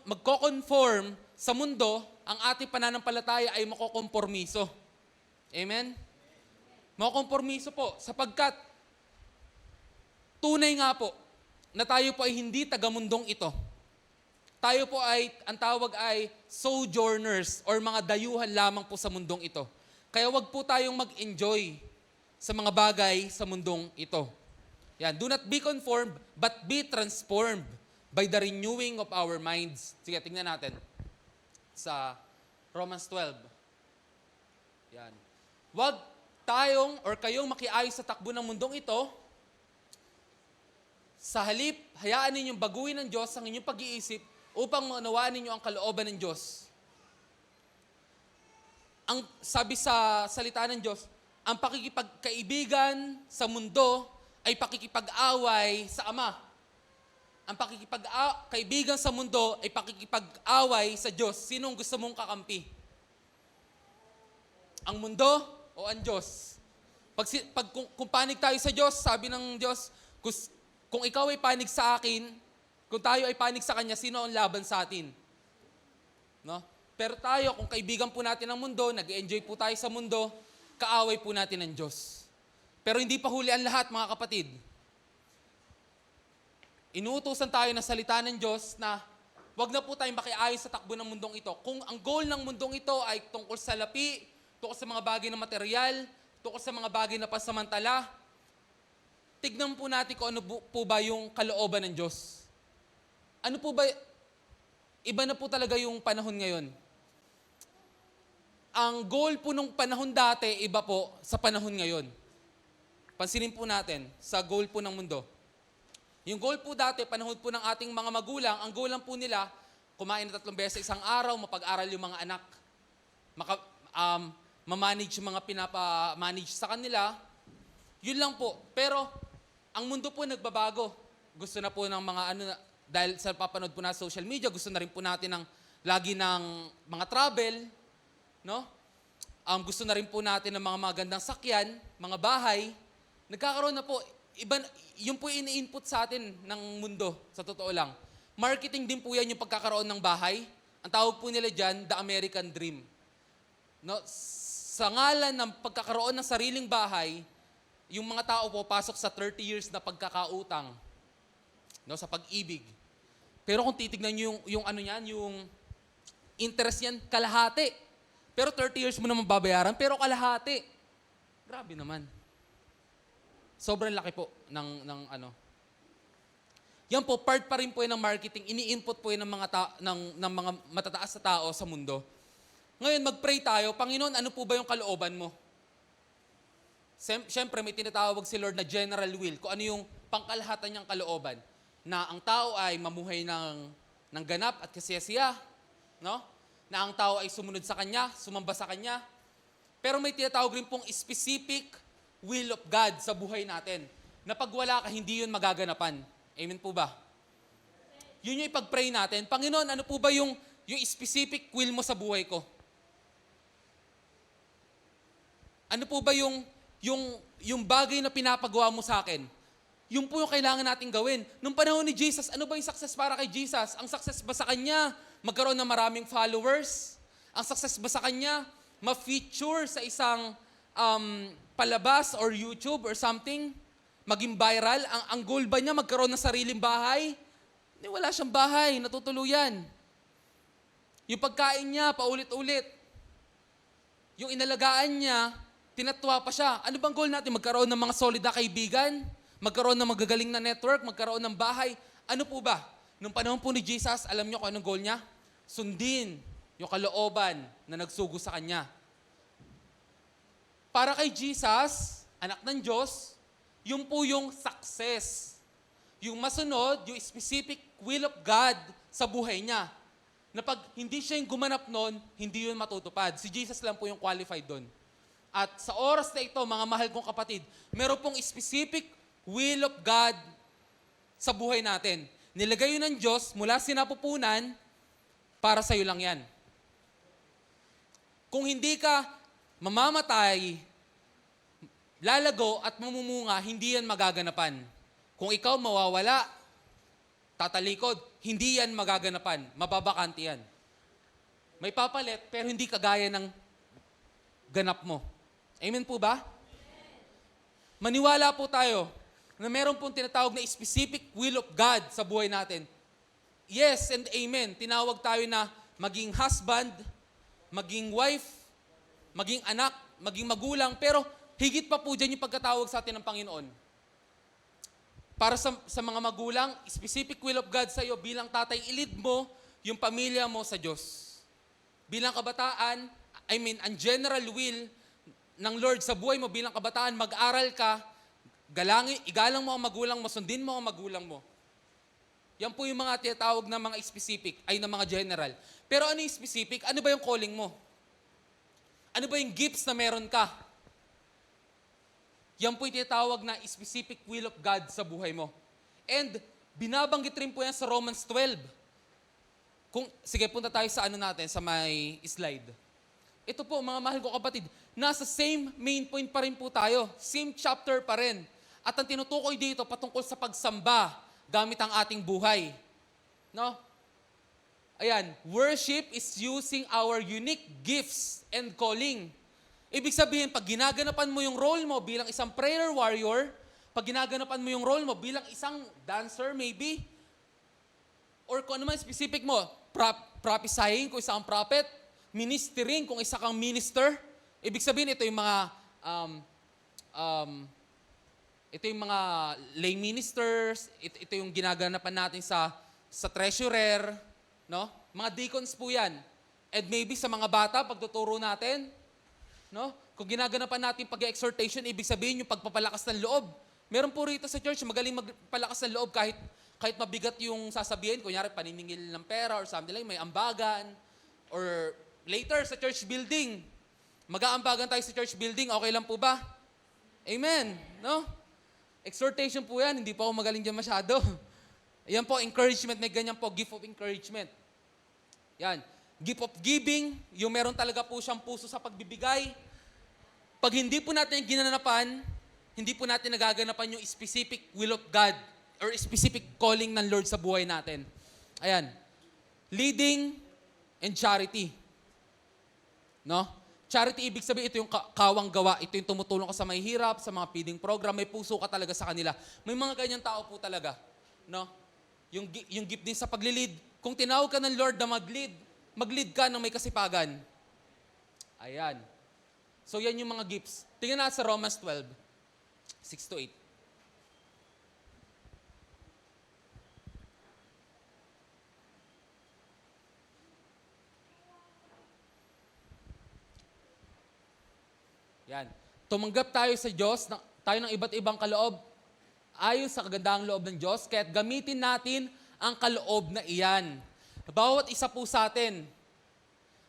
magko-conform sa mundo, ang ating pananampalataya ay makokompormiso. Amen? Makokompormiso po, sapagkat tunay nga po na tayo po ay hindi taga-mundong ito. Tayo po ay, ang tawag ay sojourners or mga dayuhan lamang po sa mundong ito. Kaya wag po tayong mag-enjoy sa mga bagay sa mundong ito. Yan, do not be conformed, but be transformed by the renewing of our minds. Sige, tingnan natin sa Romans 12. Yan. Huwag tayong or kayong makiayos sa takbo ng mundong ito. Sa halip, hayaan ninyong baguhin ng Diyos ang inyong pag-iisip upang maunawaan ninyo ang kalooban ng Diyos. Ang sabi sa salita ng Diyos, ang pakikipagkaibigan sa mundo ay pakikipag-away sa Ama. Ang pakikipagkaibigan sa mundo ay pakikipag-away sa Diyos. Sinong gusto mong kakampi? Ang mundo o ang Diyos? Kung panig tayo sa Diyos, sabi ng Diyos, kung ikaw ay panig sa akin, kung tayo ay panig sa Kanya, sino ang laban sa atin? No? Pero tayo, kung kaibigan po natin ang mundo, nag-enjoy po tayo sa mundo, kaaway po natin ang Diyos. Pero hindi pa huli ang lahat, mga kapatid. Inuutosan tayo ng salita ng Diyos na wag na po tayong makiayos sa takbo ng mundong ito. Kung ang goal ng mundong ito ay tungkol sa lapi, tungkol sa mga bagay na material, tungkol sa mga bagay na pansamantala, tignan po natin kung ano po ba yung kalooban ng Diyos. Ano po ba, iba na po talaga yung panahon ngayon. Ang goal po nung panahon dati, iba po sa panahon ngayon. Pansinin po natin sa goal po ng mundo. Yung goal po dati, panahon po ng ating mga magulang, ang goal lang po nila, kumain na 3 beses isang araw, mapag-aral yung mga anak, ma-manage yung mga pinapa-manage sa kanila, yun lang po. Pero, ang mundo po nagbabago. Gusto na po ng mga dahil sa papanood po na social media, gusto na rin po natin ng lagi ng mga travel, no? Gusto na rin po natin ng mga magandang sakyan, mga bahay. Nagkakaroon na po, yun po ini-input sa atin ng mundo, sa totoo lang. Marketing din po yan yung pagkakaroon ng bahay. Ang tawag po nila dyan, the American Dream. No? Sa ngalan ng pagkakaroon ng sariling bahay, yung mga tao po pasok sa 30 years na pagkakautang, no, sa pag-ibig. Pero kung titignan nyo yung interest yan, kalahati. Pero 30 years mo naman babayaran, pero kalahati. Grabe naman. Sobrang laki po ng Yan po, part pa rin po yan ng marketing. Ini-input po yan ng mga matataas na tao sa mundo. Ngayon, mag-pray tayo. Panginoon, ano po ba yung kalooban mo? Siyempre, may tinatawag si Lord na general will. Kung ano yung pangkalahatan niyang kalooban. Na ang tao ay mamuhay ng ganap at kasiyasiya. No? Na ang tao ay sumunod sa Kanya, sumamba sa Kanya. Pero may tinatawag rin pong specific will of God sa buhay natin. Na pag wala ka, hindi yun magaganapan. Amen po ba? Yun yung ipag-pray natin. Panginoon, ano po ba yung specific will mo sa buhay ko? Ano po ba yung bagay na pinapagawa mo sa akin? Yun po yung kailangan natin gawin. Nung panahon ni Jesus, ano ba yung success para kay Jesus? Ang success ba sa Kanya? Magkaroon ng maraming followers? Ang success ba sa Kanya? Ma-feature sa isang palabas or YouTube or something? Maging viral? Ang goal ba niya magkaroon ng sariling bahay? Hindi, wala siyang bahay, natutuluyan. Yung pagkain niya, paulit-ulit. Yung inalagaan niya, tinatwa pa siya. Ano bang goal natin? Magkaroon ng mga solid na kaibigan? Magkaroon ng magagaling na network? Magkaroon ng bahay? Ano po ba? Nung panahon po ni Jesus, alam niyo kung anong goal niya? Sundin yung kalooban na nagsugo sa Kanya. Para kay Jesus, anak ng Diyos, yun po yung success. Yung masunod, yung specific will of God sa buhay niya. Na pag hindi siya yung gumanap nun, hindi yun matutupad. Si Jesus lang po yung qualified doon. At sa oras na ito, mga mahal kong kapatid, meron pong specific will of God sa buhay natin. Nilagay yun ng Diyos mula sinapupunan para sa'yo lang yan. Kung hindi ka mamamatay, lalago at mamumunga, hindi yan magaganapan. Kung ikaw mawawala, tatalikod, hindi yan magaganapan. Mababakante yan. May papalit, pero hindi kagaya ng ganap mo. Amen po ba? Maniwala po tayo na meron pong tinatawag na specific will of God sa buhay natin. Yes and amen. Tinawag tayo na maging husband, maging wife, maging anak, maging magulang, pero higit pa po dyan yung pagkatawag sa atin ng Panginoon. Para sa mga magulang, specific will of God sa iyo bilang tatay, ilid mo yung pamilya mo sa Diyos. Bilang kabataan, ang general will ng Lord sa buhay mo bilang kabataan, mag-aral ka, igalang mo ang magulang mo, sundin mo ang magulang mo. Yan po yung mga tinatawag na mga specific, ay na mga general. Pero ano yung specific? Ano ba yung calling mo? Ano ba yung gifts na meron ka? Yan po yung tinatawag na specific will of God sa buhay mo. And binabanggit rin po yan sa Romans 12. Sige, punta tayo sa natin, sa may slide. Ito po, mga mahal ko kapatid, nasa same main point pa rin po tayo. Same chapter pa rin. At ang tinutukoy dito patungkol sa pagsamba gamit ang ating buhay. No? Ayan, worship is using our unique gifts and calling. Ibig sabihin, pag ginaganapan mo yung role mo bilang isang prayer warrior, pag ginaganapan mo yung role mo bilang isang dancer maybe, or kung ano man specific mo, prophesying kung isa kang prophet, ministering kung isa kang minister. Ibig sabihin, ito yung mga lay ministers, ito yung ginaganapan natin sa treasurer, no? Mga deacons po yan. And maybe sa mga bata, pagtuturo natin, no? Kung ginaganapan natin pag-exhortation, ibig sabihin yung pagpapalakas ng loob. Meron po rito sa church, magaling magpalakas ng loob kahit mabigat yung sasabihin, kunyari paniningil ng pera or something like, may ambagan, or later sa church building, mag-aambagan tayo sa church building, okay lang po ba? Amen, no? Exhortation po yan, hindi po ako magaling dyan masyado. Yan po, encouragement, may ganyan po, gift of encouragement. Yan, gift of giving, yung meron talaga po siyang puso sa pagbibigay. Pag hindi po natin ginanapan, hindi po natin nagaganapan yung specific will of God or specific calling ng Lord sa buhay natin. Ayan. Leading and charity. No? Charity, ibig sabihin, ito yung kawang gawa. Ito yung tumutulong ka sa may hirap, sa mga feeding program. May puso ka talaga sa kanila. May mga ganyan tao po talaga. No? Yung gift din sa paglilid. Kung tinawag ka ng Lord na mag-lead ka ng may kasipagan. Ayan. So yan yung mga gifts. Tingnan natin sa Romans 12, 6-8. Yan. Tumanggap tayo sa Diyos, tayo ng iba't ibang kaloob, ayon sa kagandahang loob ng Diyos, kaya't gamitin natin ang kaloob na iyan. Bawat isa po sa atin,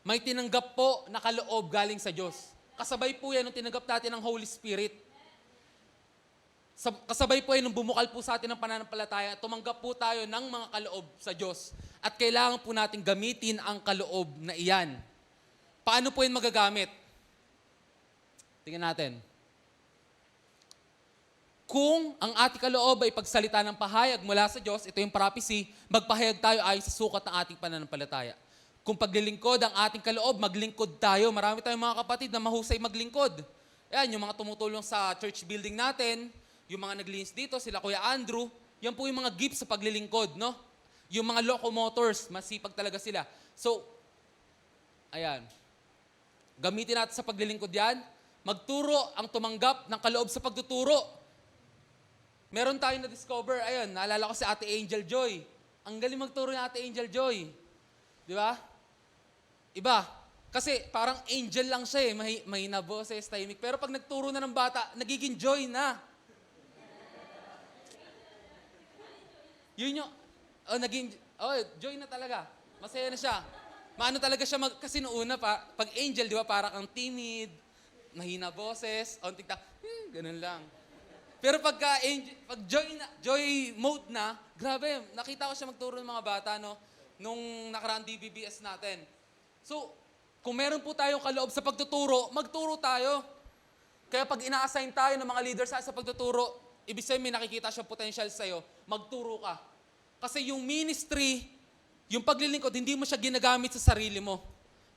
may tinanggap po na kaloob galing sa Diyos. Kasabay po yan nung tinanggap natin ng Holy Spirit. Kasabay po yan nung bumukal po sa atin ng pananampalataya, tumanggap po tayo ng mga kaloob sa Diyos. At kailangan po natin gamitin ang kaloob na iyan. Paano po yan magagamit? Tingnan natin. Kung ang ating kaloob ay pagsalita ng pahayag mula sa Diyos, ito yung prophecy, magpahayag tayo ayon sa sukat ng ating pananampalataya. Kung paglilingkod ang ating kaloob, maglingkod tayo. Marami tayong mga kapatid na mahusay maglingkod. Yan, yung mga tumutulong sa church building natin, yung mga naglinis dito, sila Kuya Andrew, yan po yung mga gifts sa paglilingkod, no? Yung mga locomotors, masipag talaga sila. So, ayan. Gamitin natin sa paglilingkod yan. Magturo ang tumanggap ng kaloob sa pagtuturo. Meron tayong na-discover, ayun, naalala ko si Ate Angel Joy. Ang galing magturo ni Ate Angel Joy. Di ba? Iba. Kasi parang angel lang siya eh. Mahina boses, tahimik. Pero pag nagturo na ng bata, nagiging joy na. Yun yung, joy na talaga. Masaya na siya. Maano talaga siya, kasi noong una pag angel, di ba, parang kang timid, mahina boses, onting ganun lang. Pero pag joy mode na, grabe, nakita ko siya magturo ng mga bata, no, nung nakaraang DBBS natin. So, kung meron po tayong kaloob sa pagtuturo, magturo tayo. Kaya pag ina-assign tayo ng mga leaders sa pagtuturo, ibig sabihin may nakikita siyang potential sa'yo, magturo ka. Kasi yung ministry, yung paglilingkod, hindi mo siya ginagamit sa sarili mo.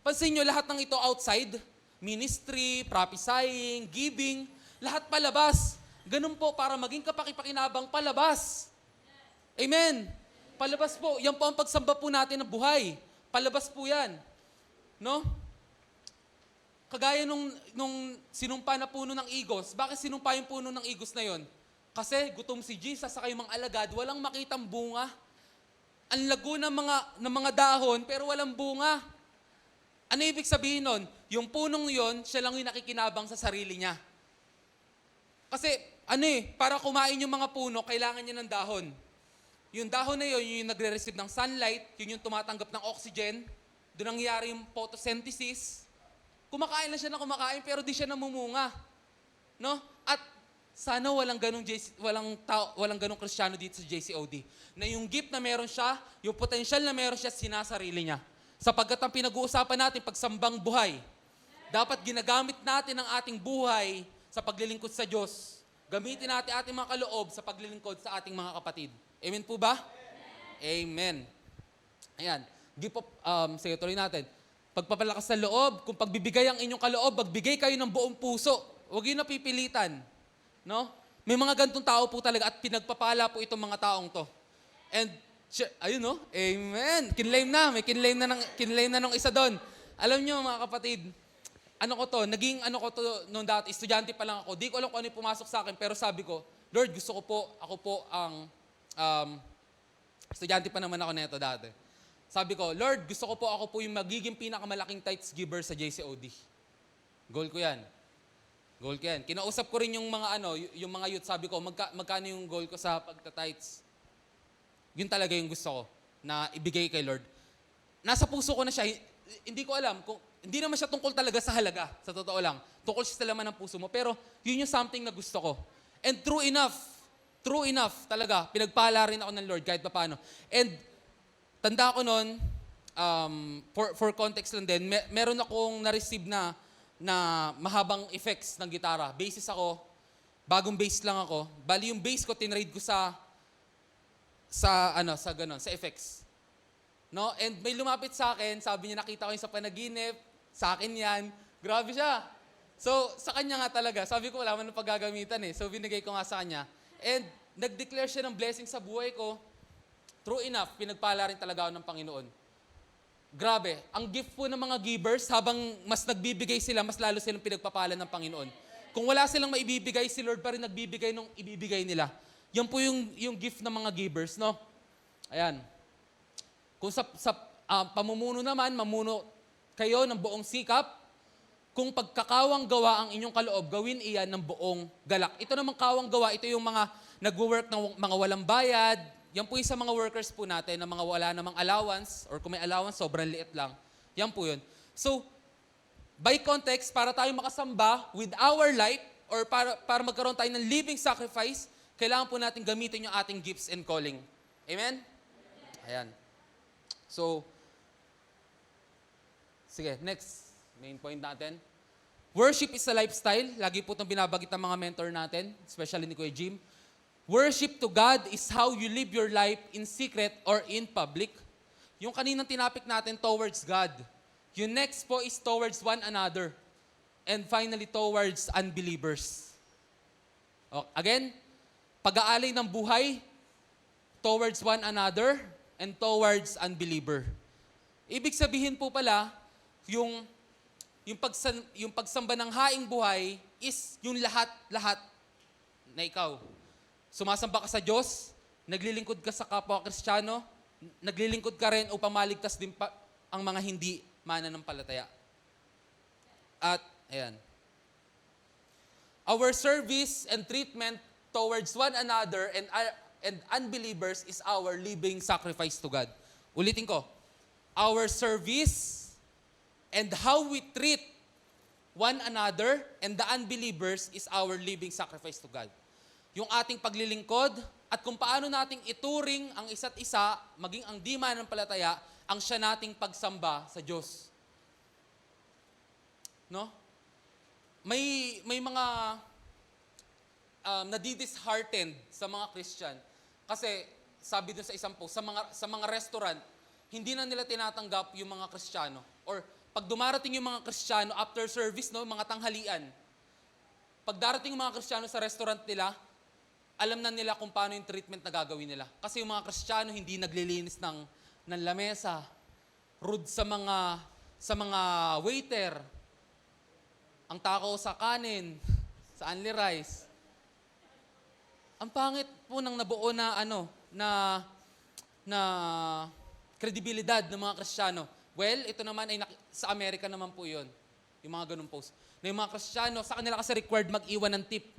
Pansin nyo, lahat ng ito outside, ministry, prophesying, giving, lahat palabas. Ganun po, para maging kapakipakinabang, palabas. Amen. Palabas po. Yan po ang pagsamba po natin ng buhay. Palabas po yan. No? Kagaya nung sinumpa na puno ng igos. Bakit sinumpa yung puno ng igos na yon? Kasi gutom si Jesus sa kayong mga alagad, walang makitang bunga. Ang lago ng mga dahon, pero walang bunga. Ano ibig sabihin nun? Yung punong yon, siya lang yung nakikinabang sa sarili niya. Kasi, para kumain yung mga puno, kailangan niya ng dahon. Yung dahon na yun, yung nagre-receive ng sunlight, yun yung tumatanggap ng oxygen, doon nangyayari yung photosynthesis. Kumakain lang siya na kumakain, pero di siya namumunga. No? At sana walang ganong Kristiyano dito sa JCOD. Na yung gift na meron siya, yung potential na meron siya, sinasarili niya. Sapagkat ang pinag-uusapan natin, pagsambang buhay, dapat ginagamit natin ang ating buhay sa paglilingkod sa Diyos. Gamitin natin ating mga kaloob sa paglilingkod sa ating mga kapatid. Amen po ba? Amen. Ayan. Sige, tuloy natin. Pagpapalakas sa loob, kung pagbibigay ang inyong kaloob, magbigay kayo ng buong puso. Huwag yun napipilitan. No? May mga gantong tao po talaga at pinagpapala po itong mga taong to. And, ayun no? Amen. May kinlaim na nung isa doon. Alam nyo mga kapatid, naging noong dati, estudyante pa lang ako. Di ko alam kung ano yung pumasok sa akin, pero sabi ko, Lord, ako po ang, estudyante pa naman ako neto dati. Sabi ko, Lord, ako po yung magiging pinakamalaking tithes giver sa JCOD. Goal ko yan. Kinausap ko rin yung mga youth, sabi ko, magkano yung goal ko sa pagta-tithes? Yun talaga yung gusto ko, na ibigay kay Lord. Nasa puso ko na siya, hindi ko alam, hindi naman siya tungkol talaga sa halaga, sa totoo lang. Tungkol siya sa laman ng puso mo, pero yun yung something na gusto ko. And true enough talaga, pinagpala rin ako ng Lord kahit paano. And tanda ko noon, for context lang din, meron akong na-receive na mahabang effects ng gitara. Bassist ako, bagong bass lang ako. Bali yung bass ko, tinrade ko sa effects. No? And may lumapit sa akin, sabi niya, nakita ko yung sa panaginip, sa akin yan. Grabe siya. So, sa kanya nga talaga, sabi ko, wala man ng paggagamitan eh. So, binigay ko nga sa kanya. And nag-declare siya ng blessing sa buhay ko. True enough, pinagpala rin talaga ako ng Panginoon. Grabe, ang gift po ng mga givers, habang mas nagbibigay sila, mas lalo silang pinagpapala ng Panginoon. Kung wala silang maibibigay, si Lord pa rin nagbibigay nung ibibigay nila. Yan po yung gift ng mga givers, no? Ayan. Kung sa pamumuno naman, mamuno kayo ng buong sikap. Kung pagkakawang gawa ang inyong kaloob, gawin iyan ng buong galak. Ito namang kawang gawa, ito yung mga nagwo-work ng mga walang bayad. Yan po yung sa mga workers po natin na mga wala namang allowance or kung may allowance, sobrang liit lang. Yan po yun. So, by context, para tayo makasamba with our life or para magkaroon tayo ng living sacrifice, kailangan po natin gamitin yung ating gifts and calling. Amen? Ayan. So, sige, next. Main point natin. Worship is a lifestyle. Lagi po itong binabagit ng mga mentor natin, especially ni Kuya Jim. Worship to God is how you live your life in secret or in public. Yung kaninang tinapik natin towards God. Yung next po is towards one another. And finally, towards unbelievers. Again, pag-aalay ng buhay towards one another and towards unbeliever. Ibig sabihin po pala, yung pagsamba ng haing buhay is yung lahat na ikaw. Sumasamba ka sa Diyos, naglilingkod ka sa kapwa Kristiyano, naglilingkod ka rin upang maligtas din pa ang mga hindi mananampalataya. At, ayan. Our service and treatment towards one another and unbelievers is our living sacrifice to God. Ulitin ko. Our service and how we treat one another and the unbelievers is our living sacrifice to God. Yung ating paglilingkod at kung paano nating ituring ang isa't isa, maging ang di mananampalataya, ang siya nating pagsamba sa Diyos. No? May mga nadidisheartened sa mga Christian kasi sabi dun sa isang post, sa mga restaurant, hindi na nila tinatanggap yung mga Kristiyano. Or pag dumarating yung mga Kristiyano after service, no, mga tanghalian, pag darating yung mga Kristiyano sa restaurant nila, alam na nila kung paano yung treatment na gagawin nila. Kasi yung mga Kristiyano hindi naglilinis ng lamesa, rude sa mga waiter, ang takaw sa kanin, sa only rice. Ang pangit po ng nabuo na na kredibilidad ng mga Kristiyano. Well, ito naman ay sa Amerika naman po 'yon. Yung mga ganung post. Na yung mga Kristiyano, sa kanila kasi required mag-iwan ng tip.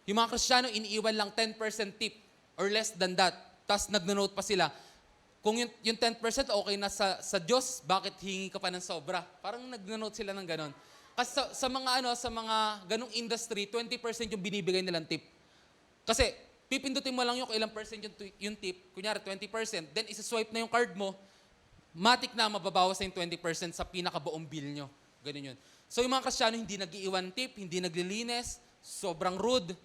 Yung mga Kristiyano, iniiwan lang 10% tip or less than that. Tapos nagno-note pa sila. Kung yung 10% okay na sa Diyos, bakit hingi ka pa ng sobra? Parang nagno-note sila ng ganon. Kasi sa mga ganung industry, 20% yung binibigay nilang tip. Kasi pipindutin mo lang yung ilang percent yung tip, kunyari 20%, then isa-swipe na yung card mo, matik na mababawas na yung 20% sa pinakabuong bill nyo. Ganun yun. So yung mga Kristiyano hindi nag-iiwan tip, hindi naglilinis, sobrang rude.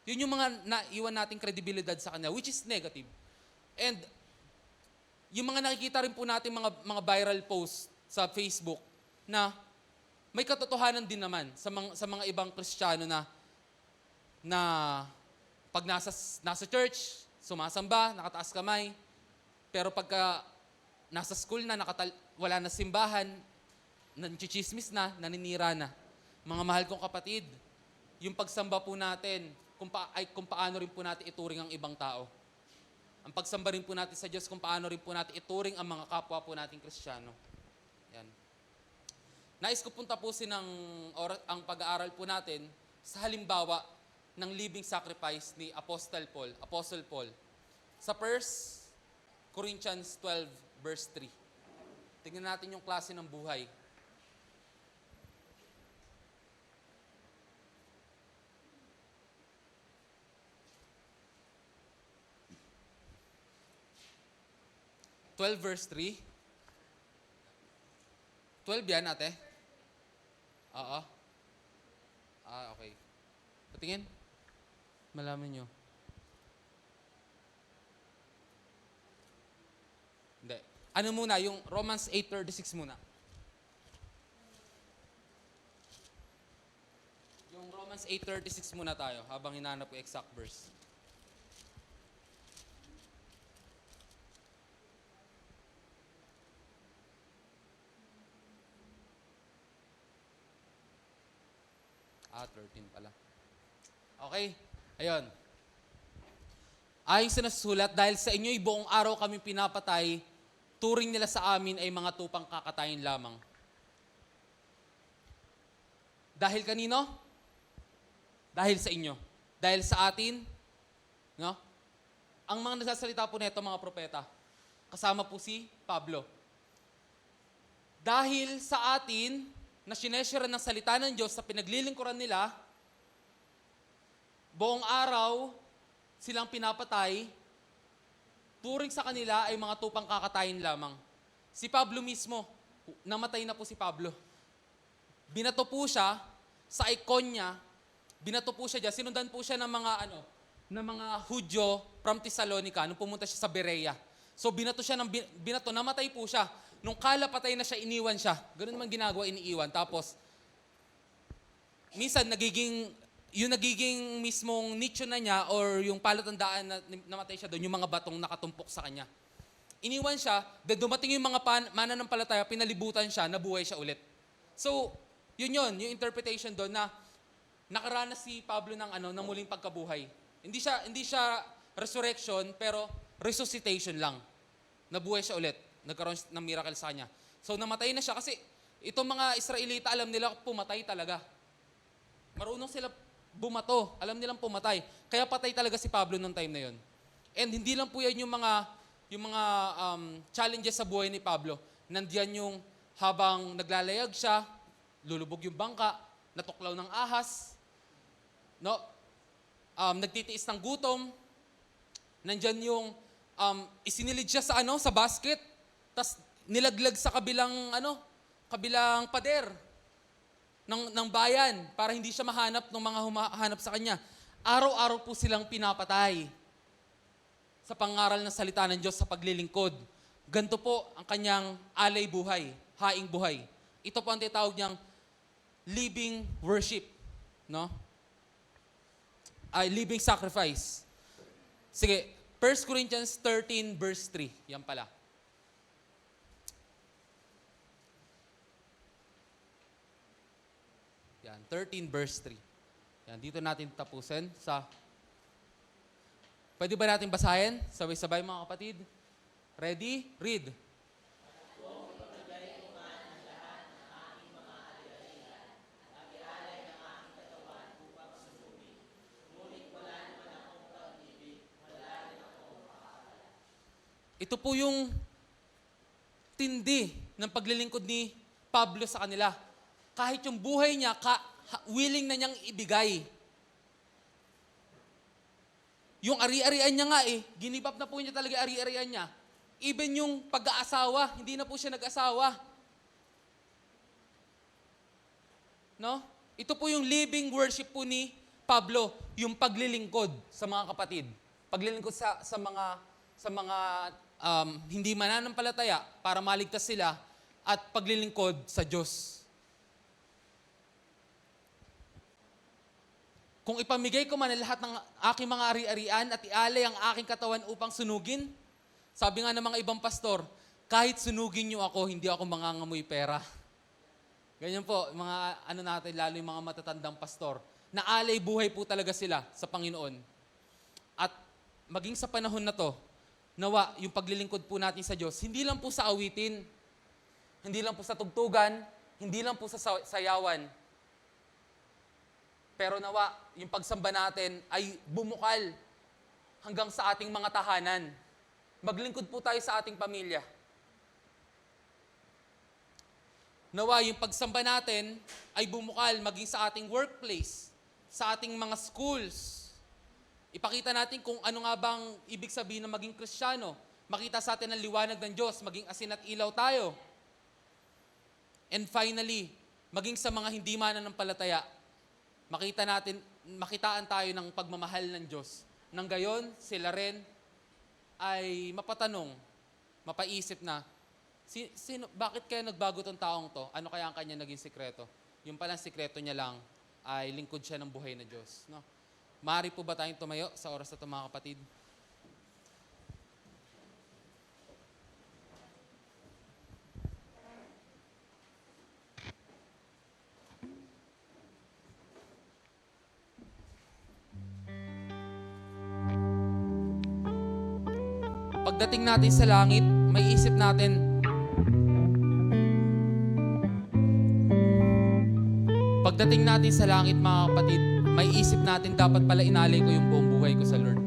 Yun yung mga naiwan nating kredibilidad sa kanya, which is negative. And yung mga nakikita rin po natin mga viral posts sa Facebook na may katotohanan din naman sa mga ibang Kristiyano na pag nasa church, sumasamba, nakataas kamay, pero pagka nasa school na, wala na simbahan, nanchichismis na, naninira na. Mga mahal kong kapatid, yung pagsamba po natin, kung paano rin po natin ituring ang ibang tao. Ang pagsamba rin po natin sa Diyos, kung paano rin po natin ituring ang mga kapwa po nating Kristiyano. Yan. Nais ko pong tapusin ang pag-aaral po natin sa halimbawa ng living sacrifice ni Apostle Paul. Sa 1 Corinthians 12, verse 3. Tingnan natin yung klase ng buhay. Verse 3. 12 yan, ate? Oo. Okay. Patingin. Malaman nyo. Hindi. Ano muna? Yung Romans 8:36 muna. Yung Romans 8:36 muna tayo habang hinahanap ko exact verse. Ah, 13 pala. Okay. Ayun. Ayon sa nasusulat, dahil sa inyo'y buong araw kami pinapatay, turing nila sa amin ay mga tupang kakatayin lamang. Dahil kanino? Dahil sa inyo. Dahil sa atin, no? Ang mga nagsasalita po nito, mga propeta, kasama po si Pablo. Dahil sa atin, na sineshare ng salita ng Diyos sa pinaglilingkuran nila, buong araw silang pinapatay, turing sa kanila ay mga tupang kakatayin lamang. Si Pablo mismo, namatay na po si Pablo. Binato po siya sa Iconia, binato po siya dyan, sinundan po siya ng mga Hudyo from Thessalonica nung pumunta siya sa Berea. So binato siya namatay po siya. Nung kalapatay na siya, iniwan siya. Ganun man ginagawa, iniiwan. Tapos, minsan yung nagiging mismong nicho na niya or yung palatandaan na namatay siya doon, yung mga batong nakatumpok sa kanya. Iniwan siya, then dumating yung mga mananampalataya, pinalibutan siya, nabuhay siya ulit. So, yung interpretation doon na nakaranas si Pablo ng muling pagkabuhay. Hindi siya resurrection, pero resuscitation lang. Nabuhay siya ulit. Nagkaroon ng miracle sa kanya. So namatay na siya kasi itong mga Israelita, alam nila pumatay talaga. Marunong sila bumato. Alam nilang pumatay. Kaya patay talaga si Pablo noong time na yon. And hindi lang po yan yung mga challenges sa buhay ni Pablo. Nandiyan yung habang naglalayag siya, lulubog yung bangka, natuklaw ng ahas, no? Nagtitiis ng gutom, nandiyan yung isinilid siya sa basket, tas nilaglag sa kabilang pader ng bayan para hindi siya mahanap ng mga humahanap sa kanya. Araw-araw po silang pinapatay sa pangaral ng salita ng Diyos sa paglilingkod. Ganito po ang kanyang alay buhay, haing buhay. Ito po ang tinatawag niyang living worship, no? Living sacrifice. Sige, 1 Corinthians 13 verse 3. Yan pala. Yan, 13 verse 3. Yan, dito natin tapusin sa Pwede ba natin basahin? Sabay-sabay mga kapatid. Ready? Read. Ito po yung tindi ng paglilingkod ni Pablo sa kanila. Kahit yung buhay niya, willing na niyang ibigay. Yung ari-arian niya nga give up na po niya talaga ari-arian niya. Even yung pag-aasawa, hindi na po siya nag-asawa. No? Ito po yung living worship po ni Pablo, yung paglilingkod sa mga kapatid. Paglilingkod sa mga hindi mananampalataya para maligtas sila at paglilingkod sa Diyos. Kung ipamigay ko man lahat ng aking mga ari-arian at ialay ang aking katawan upang sunugin, sabi nga ng mga ibang pastor, kahit sunugin niyo ako, hindi ako mangangamoy pera. Ganyan po, mga natin, lalo yung mga matatandang pastor, naalay buhay po talaga sila sa Panginoon. At maging sa panahon na to, nawa, yung paglilingkod po natin sa Diyos, hindi lang po sa awitin, hindi lang po sa tugtugan, hindi lang po sa sayawan. Pero nawa, yung pagsamba natin ay bumukal hanggang sa ating mga tahanan. Maglingkod po tayo sa ating pamilya. Nawa, yung pagsamba natin ay bumukal maging sa ating workplace, sa ating mga schools. Ipakita natin kung ano nga bang ibig sabihin na maging Kristiyano. Makita sa atin ang liwanag ng Diyos, maging asin at ilaw tayo. And finally, maging sa mga hindi mananampalataya, makitaan tayo ng pagmamahal ng Diyos. Nang gayon, sila rin ay mapatanong, mapaisip na, bakit kaya nagbago tong taong to? Ano kaya ang kanya naging sikreto? Yung palang sikreto niya lang ay lingkod siya ng buhay na Diyos. No? Maaari po ba tayong tumayo sa oras na ito, mga kapatid? Pagdating natin sa langit, may isip natin, mga kapatid, may isip natin, dapat pala inalay ko yung buong buhay ko sa Lord.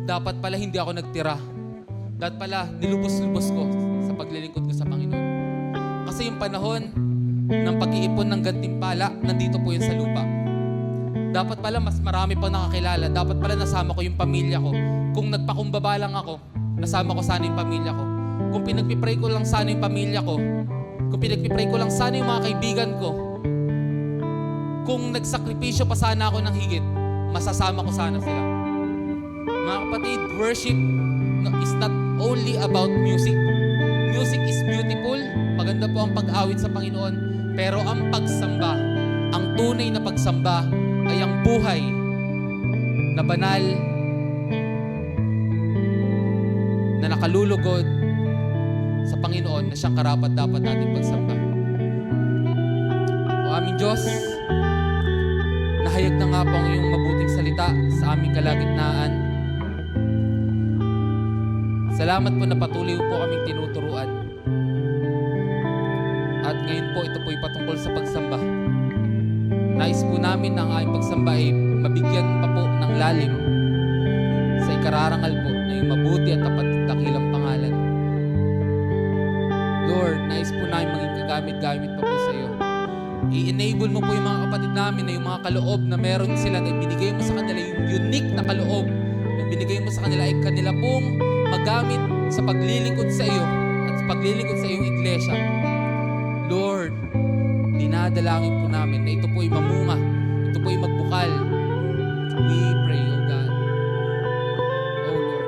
Dapat pala hindi ako nagtira. Dapat pala nilubos-lubos ko sa paglilingkod ko sa Panginoon. Kasi yung panahon ng pag-iipon ng gantimpala, nandito po yun sa lupa. Dapat pala mas marami pang nakakilala. Dapat pala nasama ko yung pamilya ko. Kung nagpakumbaba lang ako, nasama ko sana yung pamilya ko. Kung pinagpipray ko lang sana yung pamilya ko, kung pinagpipray ko lang sana yung mga kaibigan ko, kung nagsakripisyo pa sana ako ng higit, masasama ko sana sila. Mga kapatid, worship is not only about music. Music is beautiful, maganda po ang pag-awit sa Panginoon, pero ang pagsamba, ang tunay na pagsamba ay ang buhay na banal, na nakalulugod sa Panginoon na siyang karapat-dapat natin pagsamba. O aming Diyos, nahayag na nga po ang iyong mabuting salita sa aming kalagitnaan. Salamat po na patuloy po kaming tinuturuan. At ngayon po, ito po'y patungkol sa pagsamba. Nais po namin na ang aming pagsamba ay mabigyan pa po ng lalim sa ikararangal po na yung mabuti at tapat at dakilang pangalan. Lord, nais po namin maging kagamit-gamit pa po sa iyo. I-enable mo po yung mga kapatid namin na yung mga kaloob na meron sila na binigay mo sa kanila, yung unique na kaloob na binigay mo sa kanila ay kanila pong magamit sa paglilingkod sa iyo at sa paglilingkod sa iyong iglesia. Lord, dinadalangin po namin na ito po ay mamunga, ito po ay magbukal. We pray, O God. O Lord.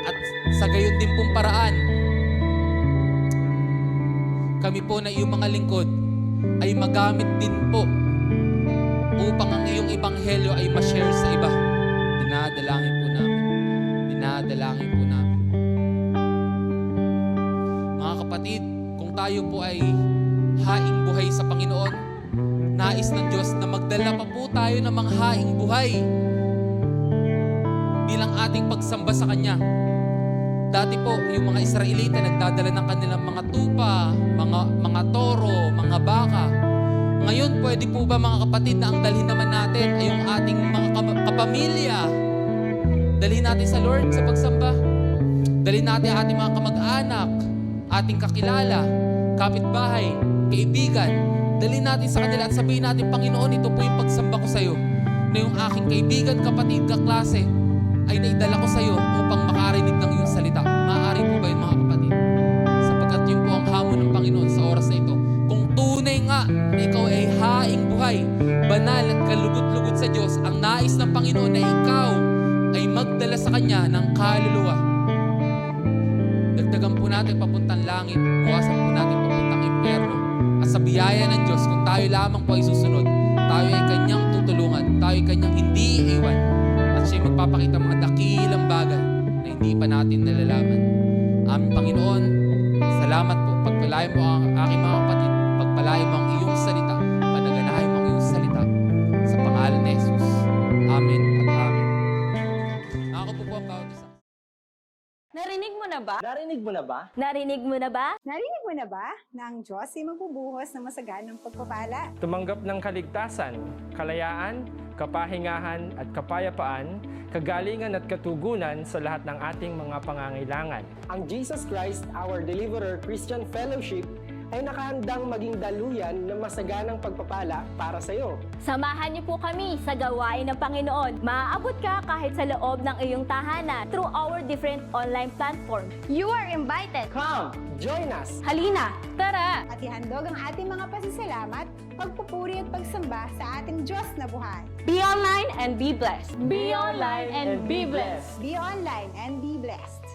At sa gayon din pong paraan, kami po na iyong mga lingkod ay magamit din po upang ang iyong ebanghelyo ay ma-share sa iba. Dinadalangin po namin. Dinadalangin po namin. Mga kapatid, kung tayo po ay haing buhay sa Panginoon, nais ng Diyos na magdala pa po tayo ng mga haing buhay bilang ating pagsamba sa Kanya. Dati po, yung mga Israelita nagdadala ng kanilang mga tupa, mga toro, mga baka. Ngayon, pwede po ba mga kapatid na ang dalhin naman natin ay yung ating mga kapamilya? Dalhin natin sa Lord sa pagsamba. Dalhin natin ang ating mga kamag-anak, ating kakilala, kapitbahay, kaibigan. Dalhin natin sa kanila at sabihin natin, Panginoon, ito po yung pagsamba ko sa iyo. Na yung aking kaibigan, kapatid, kaklase, ay naidala ko sa iyo upang makarinig ng iyong salita. Maaari po ba yun mga kapatid? Sapagkat yun po ang hamon ng Panginoon sa oras na ito. Kung tunay nga na ikaw ay haing buhay, banal at kalugod-lugod sa Diyos, ang nais ng Panginoon na ikaw ay magdala sa Kanya ng kaluluwa. Dagdagan po natin papuntang langit, buwasan po natin papuntang impyerno. At sa biyaya ng Diyos, kung tayo lamang po ay susunod, tayo ay Kanyang tutulungan, tayo ay Kanyang hindi iiwan. At siya'y magpapakita mga dakilang bagay na hindi pa natin nalalaman. Aming Panginoon, salamat po. Pagpalain mo ang aking mga kapatid. Pagpalain mo ang iyong salita. Panaganahin mo ang iyong salita. Sa pangalan ni Jesus. Amen at amen. Ako po ang bawat isa. Narinig mo na ba? Narinig mo na ba? Narinig mo na ba? Narinig mo na ba na ang Diyos ay magbubuhos ng masaganang pagpapala? Tumanggap ng kaligtasan, kalayaan, kapahingahan at kapayapaan, kagalingan at katugunan sa lahat ng ating mga pangangailangan. Ang Jesus Christ, our Deliverer Christian Fellowship, ay nakahandang maging daluyan ng masaganang pagpapala para sa iyo. Samahan niyo po kami sa gawain ng Panginoon. Maaabot ka kahit sa loob ng iyong tahanan through our different online platforms. You are invited! Come, join us! Halina, tara! At ihandog ang ating mga pasasalamat, pagpupuri at pagsamba sa ating Diyos na buhay. Be online and be blessed! Be online and be blessed! Be online and be blessed.